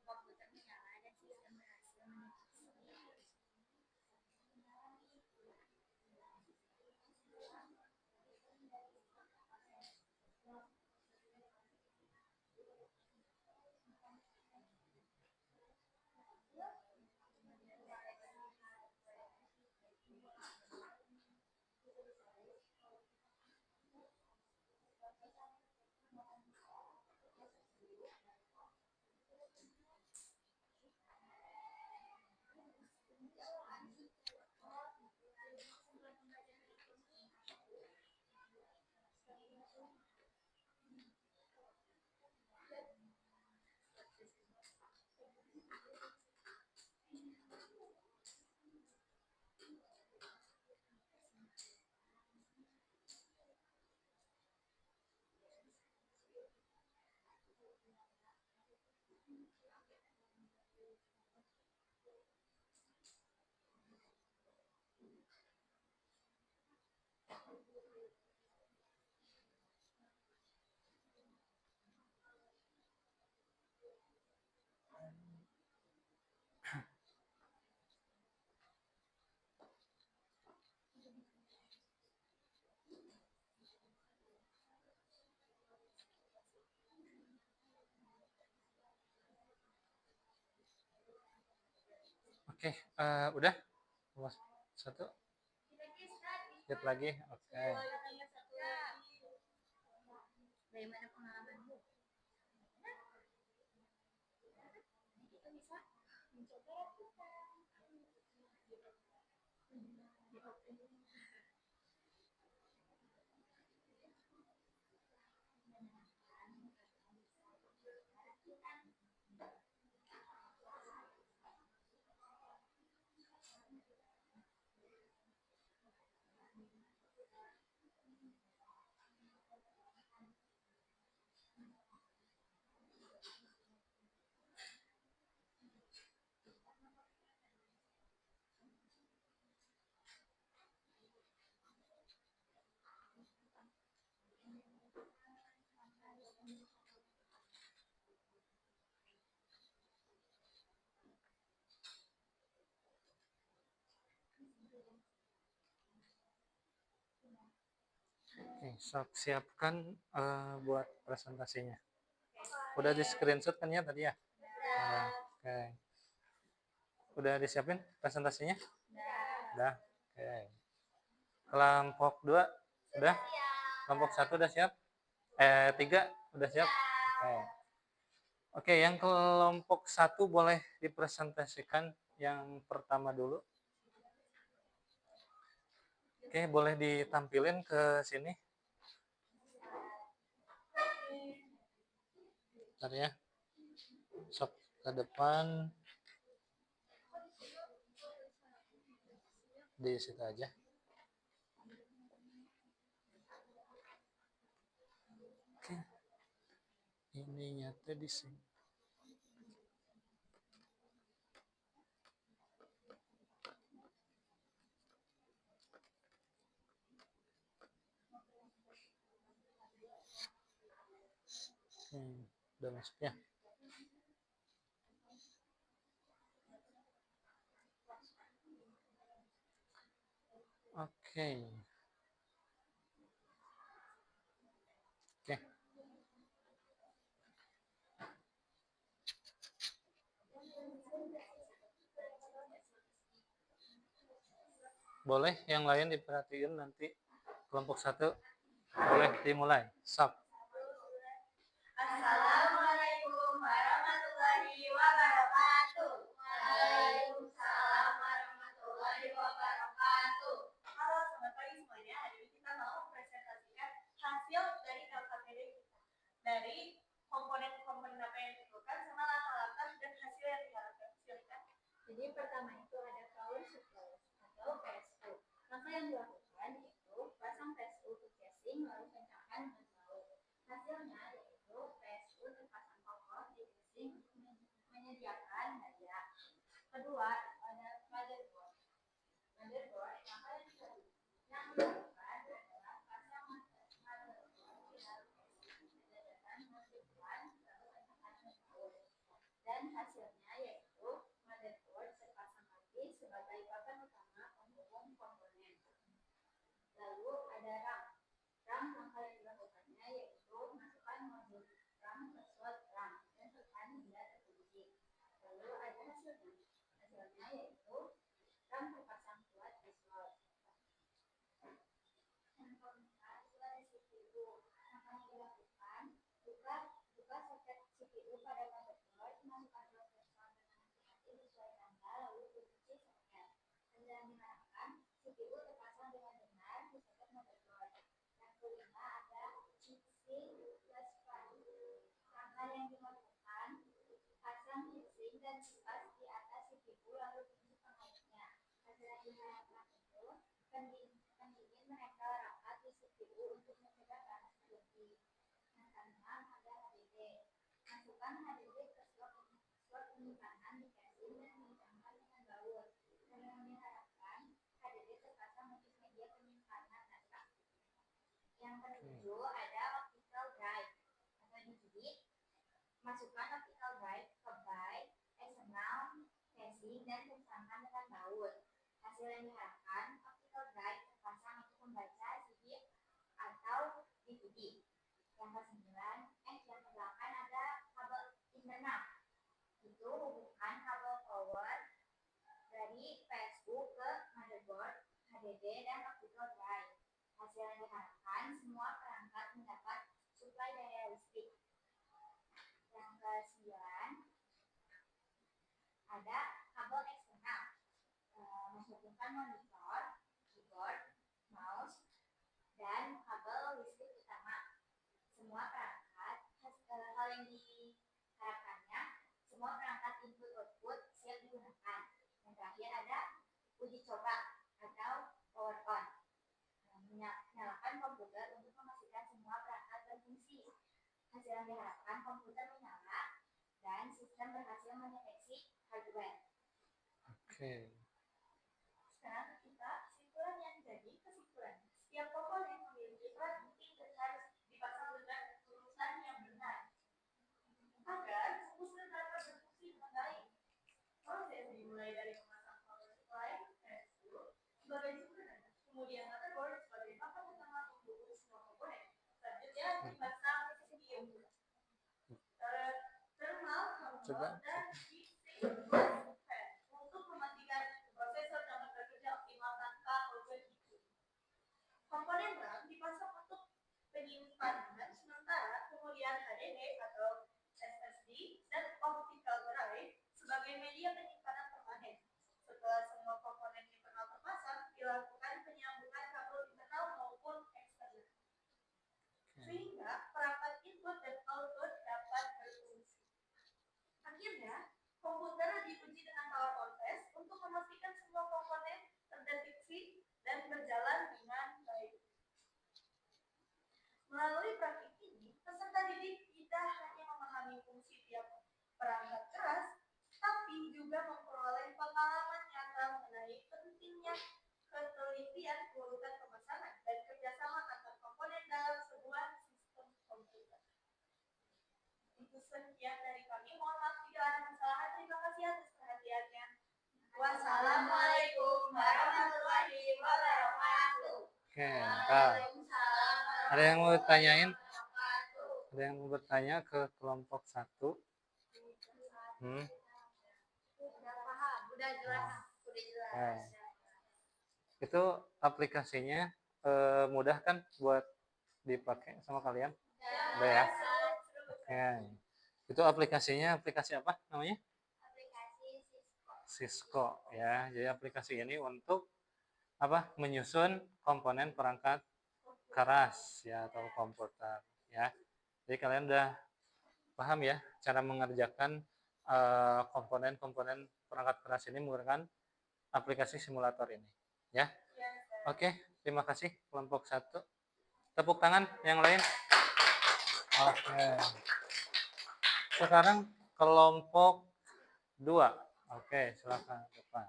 Komputer menyala dan sistem berhasil menemukan. Oke, udah? Satu, sedikit lagi. Oke. Bagaimana pengalamanmu? Kita bisa mencoba lakukan. Oke, siapkan buat presentasinya. Udah di screenshot kan ya tadi ya? Oke. Udah disiapin presentasinya? Udah. Oke. Kelompok 2 udah? Kelompok 1 udah siap? 3 udah siap? Oke. Oke, yang kelompok 1 boleh dipresentasikan yang pertama dulu. Oke, boleh ditampilin ke sini. Bentar ya. Sok ke depan. Di situ aja. Oke. Ininya tuh di sini. Udah masuk ya. Oke. Oke. Boleh yang lain diperhatiin nanti kelompok 1 boleh dimulai. Stop. Assalamualaikum warahmatullahi wabarakatuh. Waalaikumsalam warahmatullahi wabarakatuh. Halo, selamat pagi semuanya. Hari ini kita mau presentasikan hasil dari LKPD kita. Dari komponen-komponen apa yang diperlukan sama langkah-langkah dan hasil yang diharapkan. Silakan. Jadi pertama itu ada power supply atau PSU. Langkah yang dilakukan yaitu pasang PSU ke casing lalu kencangkan dengan baut. Hasilnya yaitu PSU terpasang kokoh di casing untuk menyediakan daya. Kedua ada motherboard. Motherboard langkah yang dilakukan adalah pasang motherboard di dalam casing menjadikan modifikan lalu kencangkan dengan baut. Dan hasilnya yaitu motherboard terpasang lagi sebagai papan utama penghubung komponen. Lalu ada RAM. RAM langkah yang dilakukannya yaitu masukkan modul RAM ke slot RAM dan tekan hingga terkunci. Lalu ada hasilnya. Hasilnya yaitu RAM terpasang kuat di slot. Yang keempat itu ada CPU. Langkah yang dilakukan buka soket CPU pada motherboard, masukkan prosesor dengan hati-hati sesuai tanda lalu kunci soket. Dan yang diharapkan CPU terpasang dengan benar di soket motherboard. Yang kelima ada heatsink plus fan. Langkah yang dilakukan pasang heatsink dan kipas di atas CPU lalu kunci pengaitnya. Hasil yang diharapkan itu pendingin menempel rapat di CPU untuk mencegah panas berlebih. Yang keenam ada HDD. Masukkan HDD ke slot penyimpanan di casing dan kencangkan dengan baut. Dan yang diharapkan HDD terpasang untuk media penyimpanan data. Yang ketujuh ada optical drive atau DVD. Masukkan optical drive ke byte, eksternal, casing dan kencangkan dengan baut. Hasil yang diharapkan optical drive terpasang untuk membaca CD atau DVD. Yang ke-8 ada kabel internal. Itu hubungkan kabel power HDD, dan optical drive. Hasil yang diharapkan, semua perangkat mendapat suplai daya listrik. Yang ke-9, ada kabel eksternal, menghubungkan monitor, keyboard, mouse, dan kabel listrik utama. Semua perangkat, hal yang diharapkannya, semua perangkat input output siap digunakan. Yang terakhir ada uji coba atau power on. Menyalakan komputer untuk memastikan semua perangkat berfungsi. Hasil yang diharapkan, komputer menyala dan sistem berhasil mendeteksi hardware. Oke. Sekarang kita kesimpulannya. Jadi kesimpulannya, setiap komponen memiliki peran penting dan harus dipasang dengan urutan yang benar agar komputer dapat berfungsi dengan baik. Proses dimulai dari memasang power supply sebagai sumber, kemudian motherboard sebagai papan utama untuk semua komponen. Selanjutnya dipasang CPU, thermal control, dan untuk memastikan prosesor dapat bekerja optimal tanpa overheating. Komponen RAM dipasang untuk penyimpanan sementara, kemudian HDD atau SSD dan optical drive sebagai media penyimpanan permanen. Setelah semua komponen internal terpasang, dilakukan penyambungan kabel internal maupun eksternal, sehingga perangkat input dan output dapat berfungsi. Akhirnya, komputer diuji dengan power on test untuk memastikan semua komponen terdeteksi dan berjalan dengan baik. Melalui praktik ini, peserta didik tidak hanya memahami fungsi tiap perangkat keras, tapi juga memperoleh pengalaman nyata mengenai pentingnya ketelitian urutan pemasangan dan kerjasama antar komponen dalam sebuah sistem komputer. Itu sekian dari kami. Mohon maaf jika ada kesalahan. Terima kasih atas perhatiannya. Wassalamualaikum warahmatullahi wabarakatuh. Oke, Kak. Ada yang mau tanyain? Ada yang mau bertanya ke kelompok 1? Udah paham, udah jelas. Itu aplikasinya mudah kan buat dipakai sama kalian? Udah ya? Oke. Itu aplikasinya aplikasi apa namanya? Aplikasi Cisco ya. Jadi aplikasi ini untuk apa? Menyusun komponen perangkat keras ya atau komputer ya. Jadi kalian udah paham ya cara mengerjakan komponen-komponen perangkat keras ini menggunakan aplikasi simulator ini ya. Oke, terima kasih kelompok 1. Tepuk tangan yang lain. Oke. Sekarang kelompok 2. Oke, silakan Bapak.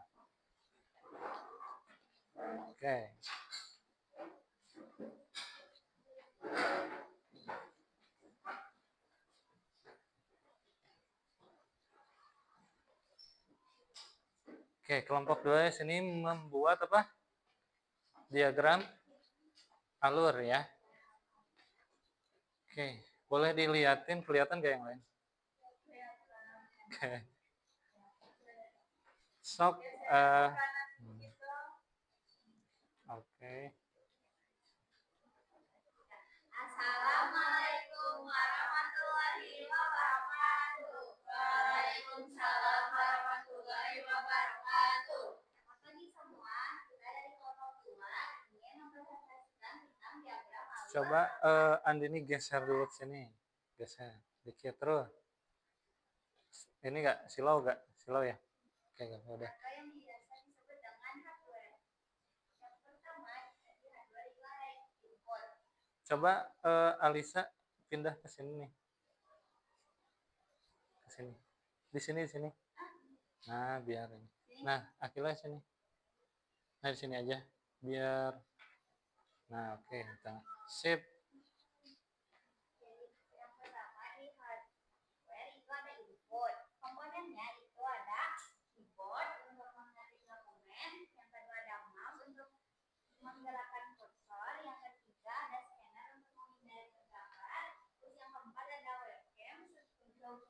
Oke. Oke, kelompok 2 di sini membuat apa? Diagram alur ya. Oke, boleh dilihatin, kelihatan gak yang lain? Oke. Sok oke. Assalamualaikum warahmatullahi wabarakatuh. Waalaikumsalam warahmatullahi wabarakatuh. Selamat pagi semua. Kita dari kelompok 2 ingin mempresentasikan tentang diagram alur. Coba Andini geser dulu ke sini. Geser dikit terus. Ini enggak silau enggak? Silau ya? Oke, udah. Yang biasa disebut dengan hardware. Yang pertama, hardware adalah input. Coba Alisa pindah ke sini nih. Ke sini. Di sini. Nah, biar ini. Nah, Akila sini. Nah, di sini aja. Biar. Nah, oke. Sip. Jadi yang pertama di hardware itu ada input. Komponennya itu ada keyboard untuk mengetik dokumen, yang kedua ada mouse untuk menggerakkan kursor, yang ketiga ada scanner untuk memindai gambar, terus yang keempat ada webcam untuk video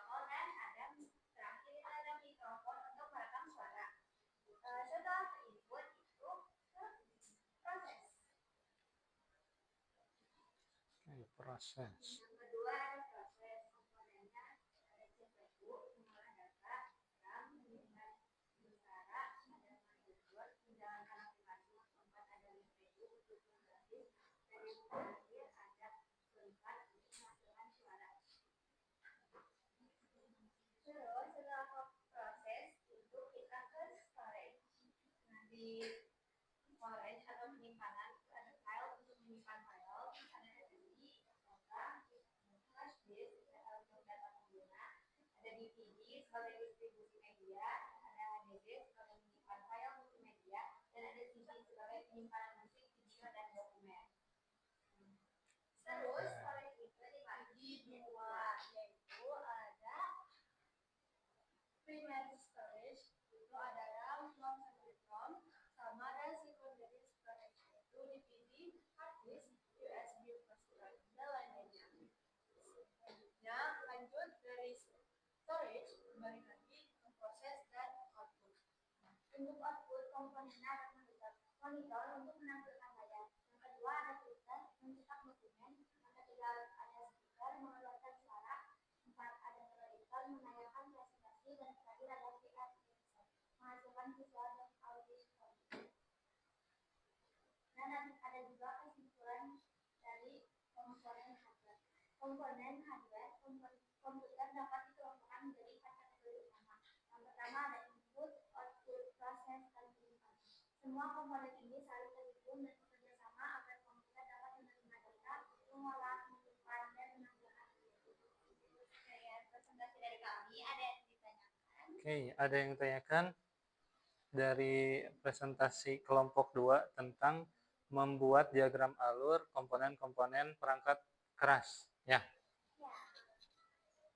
call, dan terakhir itu ada mikrofon untuk merekam suara. Setelah input itu Proses. Yang kedua ada proses. Komponennya ada CPU, mengolah data, RAM, menyimpan suara, ada motherboard, menjalankan aplikasi, keempat ada CPU untuk grafis, dan yang terakhir ada keempat untuk menghasilkan suara. Terus setelah proses itu kita ke storage. Nah, di storage atau penyimpanan itu ada file untuk menyimpan file, ada SSD, flash disk untuk data pengguna, ada DVD sebagai distribusi media, ada HDD sebagai menyimpan file multimedia, dan ada CD sebagai penyimpanan musik, video, dan dokumen. Terus storage itu dibagi dua, yaitu ada primary storage, itu ada RAM, ROM, ROM, sama ada secondary storage, itu DVD, hard disk, USB flash drive, dan lainnya. Selanjutnya lanjut dari storage, kembali lagi ke proses dan output. Untuk output komponennya ada monitor untuk menampilkan layar. Yang kedua ada printer mencetak dokumen. Yang ketiga ada speaker mengeluarkan suara. Empat ada projector menayangkan presentasi, dan terakhir ada VR menghasilkan visual dan audio. Dan ada juga kesimpulan dari komponen hardware. Komponen hardware komputer dapat dikelompokkan menjadi 4 kategori utama. Yang pertama ada input, output, proses, dan penyimpanan. Semua komponen ini saling terhubung dan bekerja sama agar komputer dapat menerima data, mengolah, menyimpan, dan menanggung aktivitas. Sekian presentasi dari kami. Ada yang ditanyakan? Oke, ada yang ditanyakan dari presentasi kelompok 2 tentang membuat diagram alur komponen-komponen perangkat keras. Ya.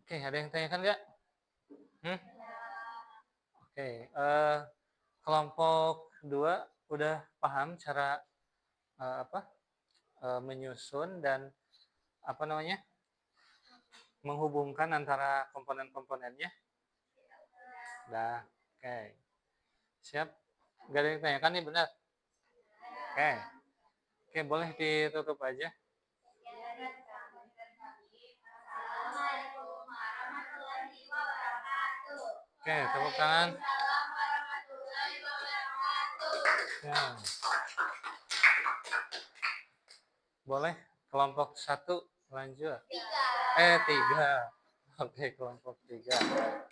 Oke, ada yang ditanyakan nggak? Oke, kelompok 2 udah paham cara menyusun dan menghubungkan antara komponen-komponennya. Dah, oke. Siap? Gak ada yang ditanyakan nih, benar? Oke. Oke, boleh ditutup aja. Assalamualaikum warahmatullahi wabarakatuh. Oke, tepuk tangan. Waalaikumsalam warahmatullahi wabarakatuh. Ya. Boleh kelompok 1 lanjut. 3. Oke, kelompok 3.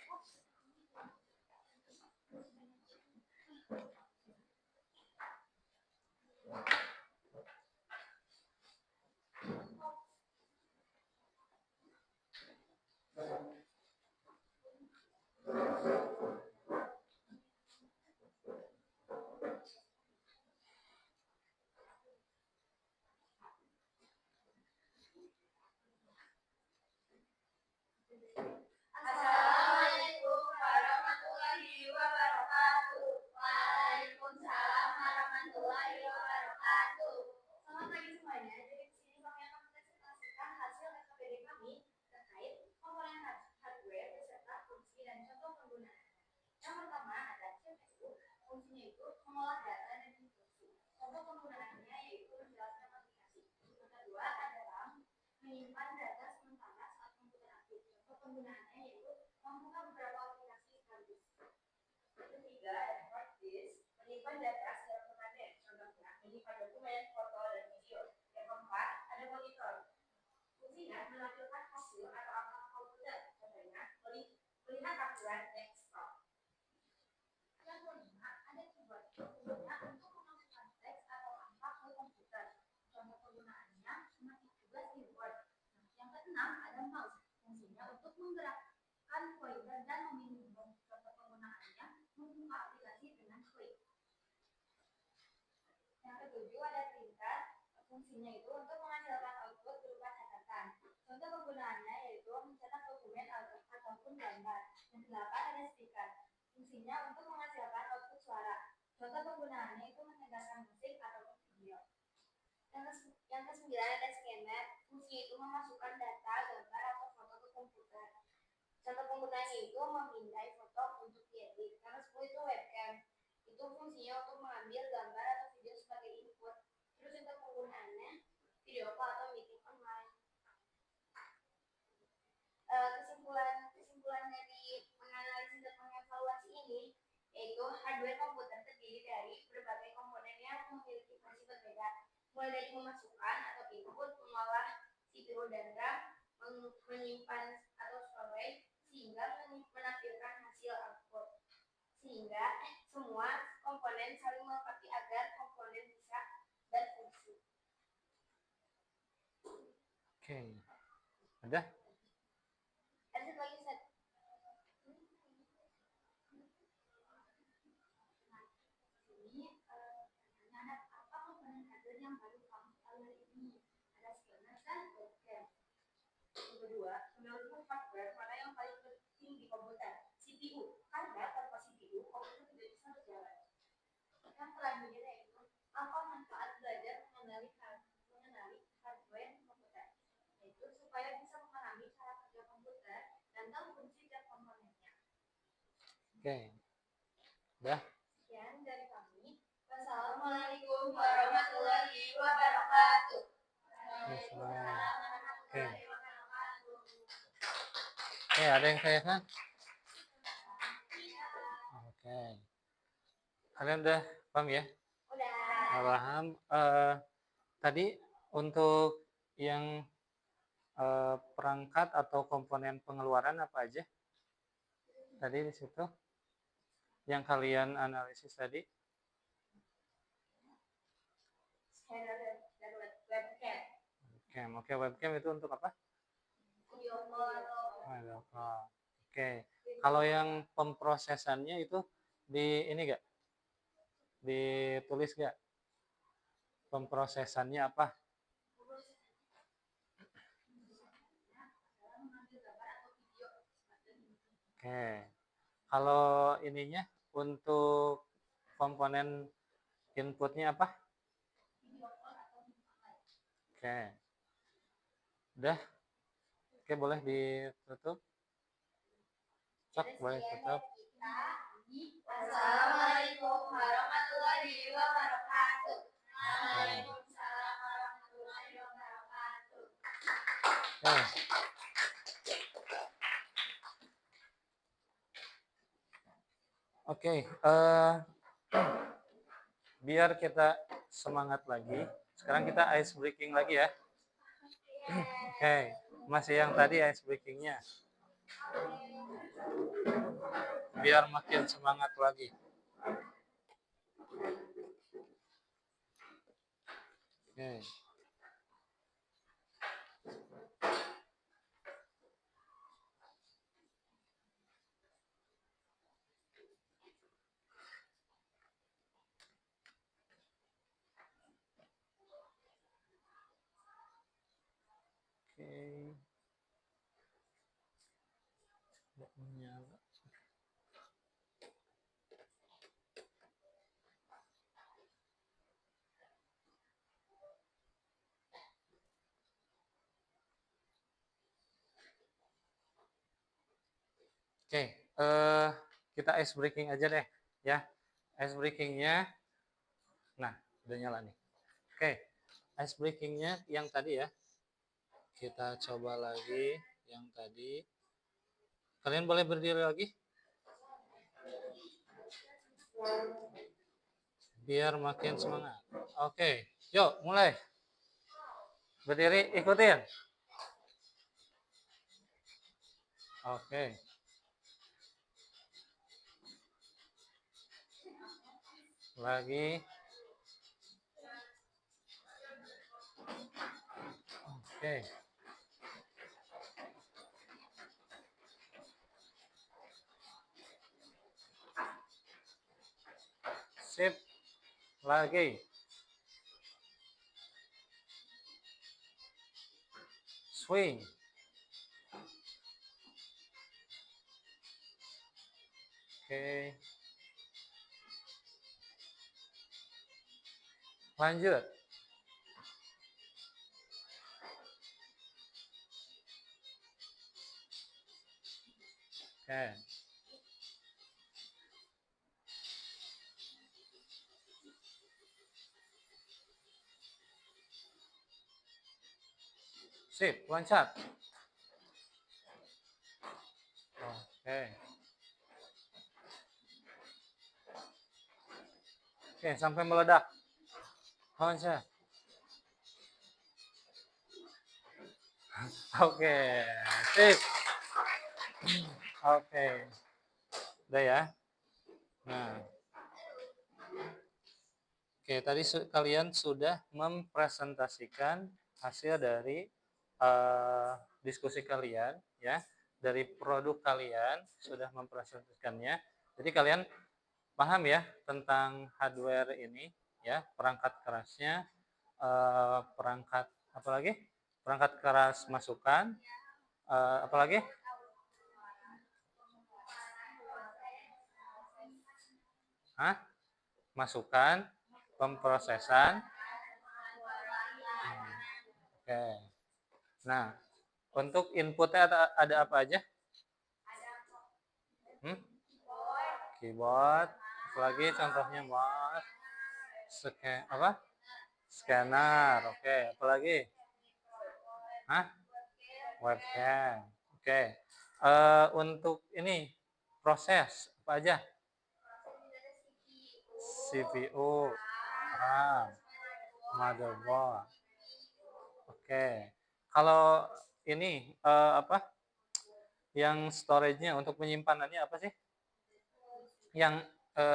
Assalamualaikum warahmatullahi wabarakatuh. Waalaikumsalam warahmatullahi wabarakatuh. Selamat pagi semuanya. Jadi di sini kami akan presentasikan hasil SKPD kami terkait komponen hardware beserta fungsi dan contoh penggunaan. Yang pertama ada CPU. Fungsinya itu mengolah data dan instruksi. Contoh penggunaannya yaitu menjelaskan aplikasi. Yang kedua ada RAM, menyimpan data sementara saat komputer aktif. Contoh penggunaannya yaitu membuka beberapa aplikasi sekaligus. Yang ketiga ada hard disk, menyimpan data secara permanen. Contohnya menyimpan dokumen, foto, dan video. Yang keempat ada monitor. Fungsinya menampilkan hasil atau angka komputer. Contohnya melihat aturan desktop. Yang kelima ada keyboard. Fungsinya untuk memasukkan teks atau angka ke komputer. Contoh penggunaannya mengetik tugas di Word. Yang keenam ada mouse. Fungsinya untuk menggerakkan pointer dan memilih contoh penggunaannya membuka aplikasi dengan klik. Yang ketujuh ada printer. Fungsinya itu untuk menghasilkan output berupa catatan. Contoh penggunaannya yaitu mencetak dokumen ataupun gambar. Yang delapan ada speaker. Fungsinya untuk menghasilkan output suara. Contoh penggunaannya itu mendengarkan musik ataupun video. Yang kesembilan ada scanner. Fungsinya itu memasukkan data, gambar, atau foto ke komputer. Contoh penggunaannya itu memindai foto untuk diedit. Yang ke-10 itu webcam. Itu fungsinya untuk mengambil gambar atau video sebagai input. Terus untuk penggunaannya video call atau meeting online. mulai dari memasukkan atau input, mengolah CPU dan RAM, menyimpan atau storage, sehingga menampilkan hasil output. Sehingga semua komponen saling melengkapi agar komponen bisa berfungsi. Oke. Ada? Lanjut lagi, Ustaz. Ini pertanyaan, apa komponen hardware yang baru kamu ketahui ini? Ada scanner dan webcam. Yang kedua, menurutmu hardware mana yang paling penting di komputer? CPU. Karena tanpa CPU, komputer tidak bisa berjalan. Yang selanjutnya yaitu, apa manfaat belajar mengenali hardware komputer? Yaitu supaya bisa memahami cara kerja komputer dan tahu fungsi dan komponennya. Oke. Udah? Sekian dari kami. Wassalamualaikum warahmatullahi wabarakatuh. Oke. Oke, ada yang tanyakan? Oke. Kalian udah paham ya? Udah. Paham. Tadi untuk yang perangkat atau komponen pengeluaran apa aja? Tadi di situ yang kalian analisis tadi? Scanner dan webcam. Webcam. Oke, webcam itu untuk apa? Video call. Video call. Oke. Kalau yang pemprosesannya itu di ini gak? Ditulis gak? Pemprosesannya apa? Oke. Kalau ininya untuk komponen inputnya apa? Oke. Udah? Oke, boleh ditutup. Cok, boleh tutup. Assalamualaikum warahmatullahi wabarakatuh. Waalaikumsalam warahmatullahi wabarakatuh. Oke, biar kita semangat lagi. Sekarang kita ice breaking lagi ya. Oke, masih yang tadi ice breakingnya. Biar makin semangat lagi. Oke. Oke. Tidak menyala. Oke, kita ice breaking aja deh, ya. Ice breakingnya, nah, udah nyala nih. Oke, ice breakingnya yang tadi ya. Kita coba lagi yang tadi. Kalian boleh berdiri lagi? Biar makin semangat. Oke, yuk mulai. Berdiri, ikutin. Oke. Lagi. Oke. Sip. Lagi. Swing. Oke. Lanjut. Oke. Sip, loncat. Oke. Oke, sampai meledak. Loncat. Oke, sip. Oke, udah ya. Nah, oke, tadi kalian sudah mempresentasikan hasil dari diskusi kalian, ya, dari produk kalian sudah mempresentasikannya. Jadi kalian paham ya tentang hardware ini, ya, perangkat kerasnya, perangkat apa lagi? Perangkat keras masukan, apa lagi? Hah? Masukan, pemrosesan. Oke. Nah, untuk inputnya ada apa aja? Hmm? Keyboard. Apalagi contohnya mouse. Apa? Scanner. Oke. Apalagi? Hah? Webcam. Oke. Untuk ini proses apa aja? CPU, RAM, motherboard. Oke. Kalau ini apa? Yang storage-nya untuk penyimpanannya apa sih? Yang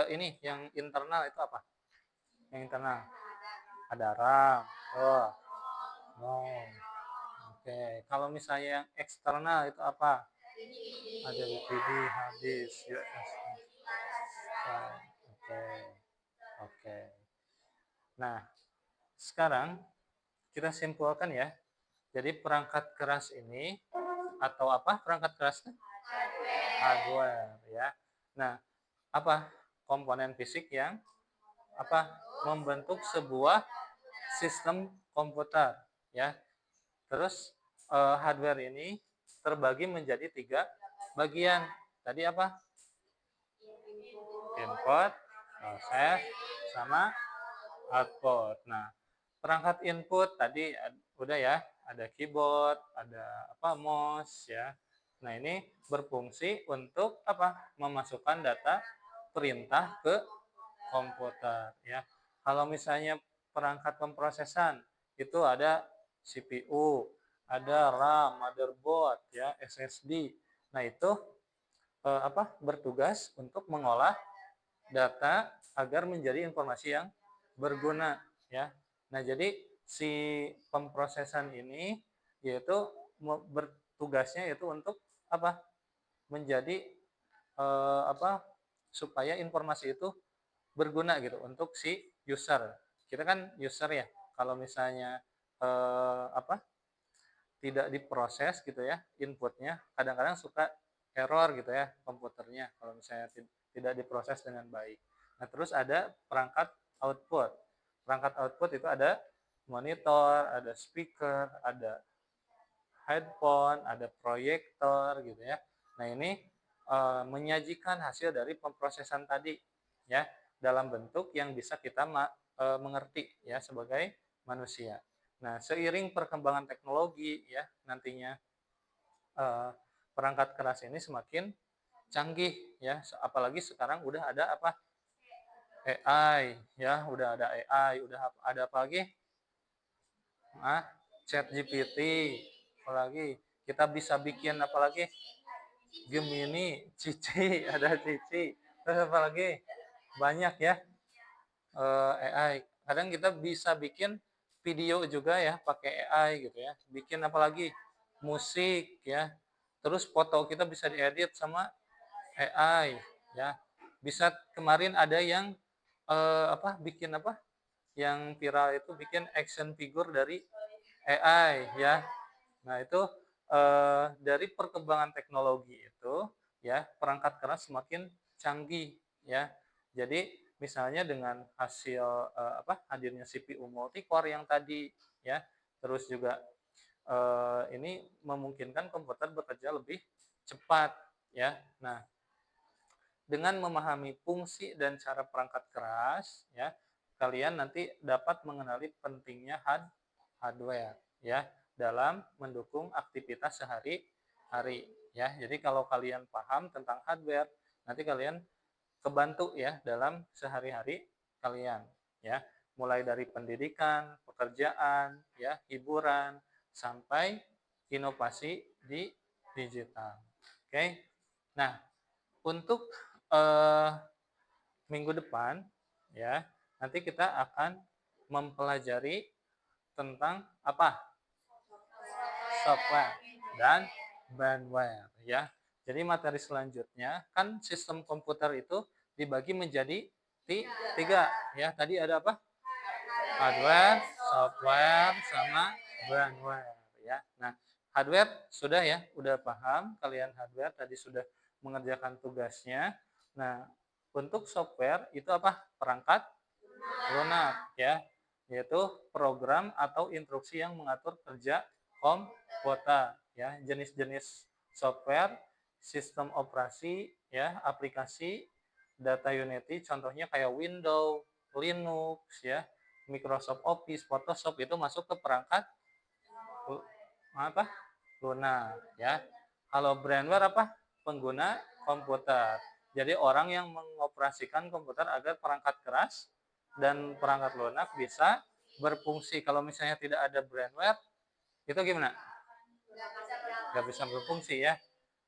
ini yang internal itu apa? Yang internal ada RAM. Oh, oh. Oke. Kalau misalnya yang eksternal itu apa? Ada DVD, hard disk, USB. Oke. Oke. Nah, sekarang kita simpulkan ya. Jadi perangkat keras ini atau apa perangkat kerasnya? Hardware ya. Nah, apa komponen fisik yang apa membentuk sebuah sistem komputer ya. Terus hardware ini terbagi menjadi 3 bagian. Tadi apa? Input, proses, sama output. Nah, perangkat input tadi udah ya, ada keyboard, ada apa mouse ya. Nah, ini berfungsi untuk apa? Memasukkan data perintah ke komputer ya. Kalau misalnya perangkat pemrosesan itu ada CPU, ada RAM, motherboard ya, SSD. Nah, itu apa? Bertugas untuk mengolah data agar menjadi informasi yang berguna ya. Nah, jadi si pemrosesan ini yaitu bertugasnya yaitu untuk apa? Menjadi apa? Supaya informasi itu berguna gitu untuk si user. Kita kan user ya. Kalau misalnya apa? Tidak diproses gitu ya inputnya, kadang-kadang suka error gitu ya komputernya kalau misalnya tidak diproses dengan baik. Nah, terus ada perangkat output. Perangkat output itu ada monitor, ada speaker, ada headphone, ada proyektor gitu ya. Nah, ini menyajikan hasil dari pemrosesan tadi ya dalam bentuk yang bisa kita mengerti ya sebagai manusia. Nah, seiring perkembangan teknologi ya nantinya perangkat keras ini semakin canggih ya, apalagi sekarang udah ada apa AI ya, udah ada AI, udah ada apa lagi? Chat GPT, apalagi kita bisa bikin apalagi Gemini, Cici, ada Cici, terus apalagi banyak ya AI. Kadang kita bisa bikin video juga ya pakai AI gitu ya. Bikin apalagi musik ya. Terus foto kita bisa diedit sama AI ya. Bisa kemarin ada yang apa bikin apa? Yang viral itu bikin action figure dari AI ya. Nah, itu dari perkembangan teknologi itu ya, perangkat keras semakin canggih ya. Jadi misalnya dengan hasil apa hadirnya CPU multi-core yang tadi ya, terus juga ini memungkinkan komputer bekerja lebih cepat ya. Nah, dengan memahami fungsi dan cara perangkat keras ya, kalian nanti dapat mengenali pentingnya hardware ya dalam mendukung aktivitas sehari-hari ya. Jadi kalau kalian paham tentang hardware, nanti kalian kebantu ya dalam sehari-hari kalian ya. Mulai dari pendidikan, pekerjaan, ya, hiburan sampai inovasi di digital. Oke. Nah, untuk minggu depan ya, nanti kita akan mempelajari tentang apa? Software dan bandware ya. Jadi materi selanjutnya kan sistem komputer itu dibagi menjadi tiga ya. Tadi ada apa? Hardware, software, sama bandware ya. Nah, hardware sudah ya, udah paham kalian hardware tadi sudah mengerjakan tugasnya. Nah, untuk software itu apa? Perangkat lunak ya, yaitu program atau instruksi yang mengatur kerja komputer ya. Jenis-jenis software, sistem operasi ya, aplikasi, data Unity contohnya kayak Windows, Linux ya, Microsoft Office, Photoshop itu masuk ke perangkat apa? Lunak ya. Kalau brandware apa? Pengguna komputer. Jadi orang yang mengoperasikan komputer agar perangkat keras dan perangkat lunak bisa berfungsi. Kalau misalnya tidak ada brandware, itu gimana? Nggak bisa berfungsi ya.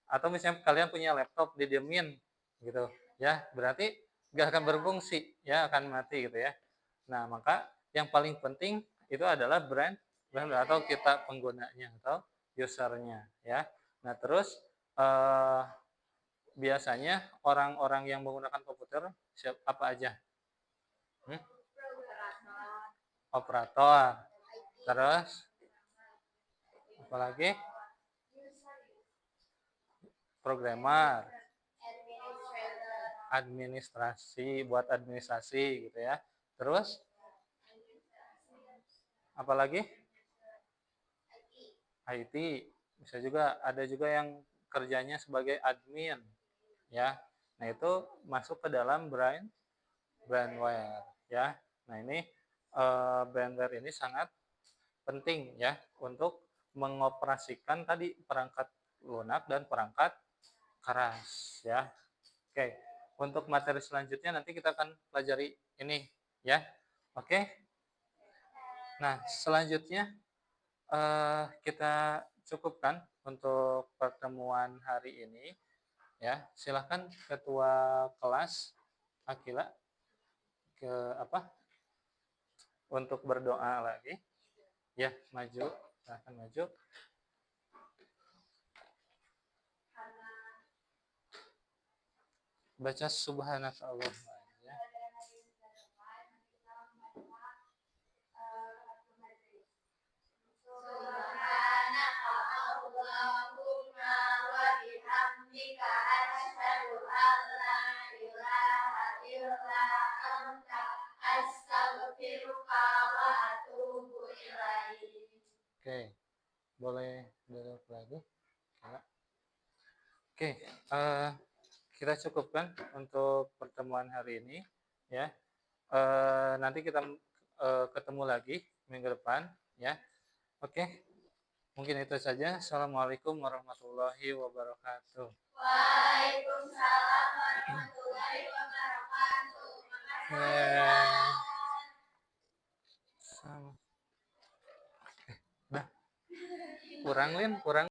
Atau misalnya kalian punya laptop didiemin gitu ya, berarti nggak akan berfungsi ya, akan mati gitu ya. Nah, maka yang paling penting itu adalah brand atau kita penggunanya atau usernya ya. Nah, terus eh, biasanya orang-orang yang menggunakan komputer apa aja? Hmm? Operator. Terus apalagi? Programmer, administrasi, buat administrasi gitu ya. Terus apalagi? IT. Bisa juga ada juga yang kerjanya sebagai admin ya. Nah, itu masuk ke dalam brandware ya. Nah, ini brandware ini sangat penting ya untuk mengoperasikan tadi perangkat lunak dan perangkat keras ya. Oke, untuk materi selanjutnya nanti kita akan pelajari ini ya. Oke. Nah, selanjutnya kita cukupkan untuk pertemuan hari ini ya. Silahkan ketua kelas Akila ke apa? Untuk berdoa lagi. Ya, maju. Silahkan maju. Baca subhanallah ya. Subhanaka Allahumma wa bihamdika asyhadu an la ilaha illa anta astaghfiruka wa atubu ilaik. Oke, boleh duduk lagi. Oke, kita cukupkan untuk pertemuan hari ini ya. Nanti kita ketemu lagi minggu depan ya. Oke, mungkin itu saja. Assalamualaikum warahmatullahi wabarakatuh. Waalaikumsalam warahmatullahi wabarakatuh. Sama. Kurang Lin, kurang.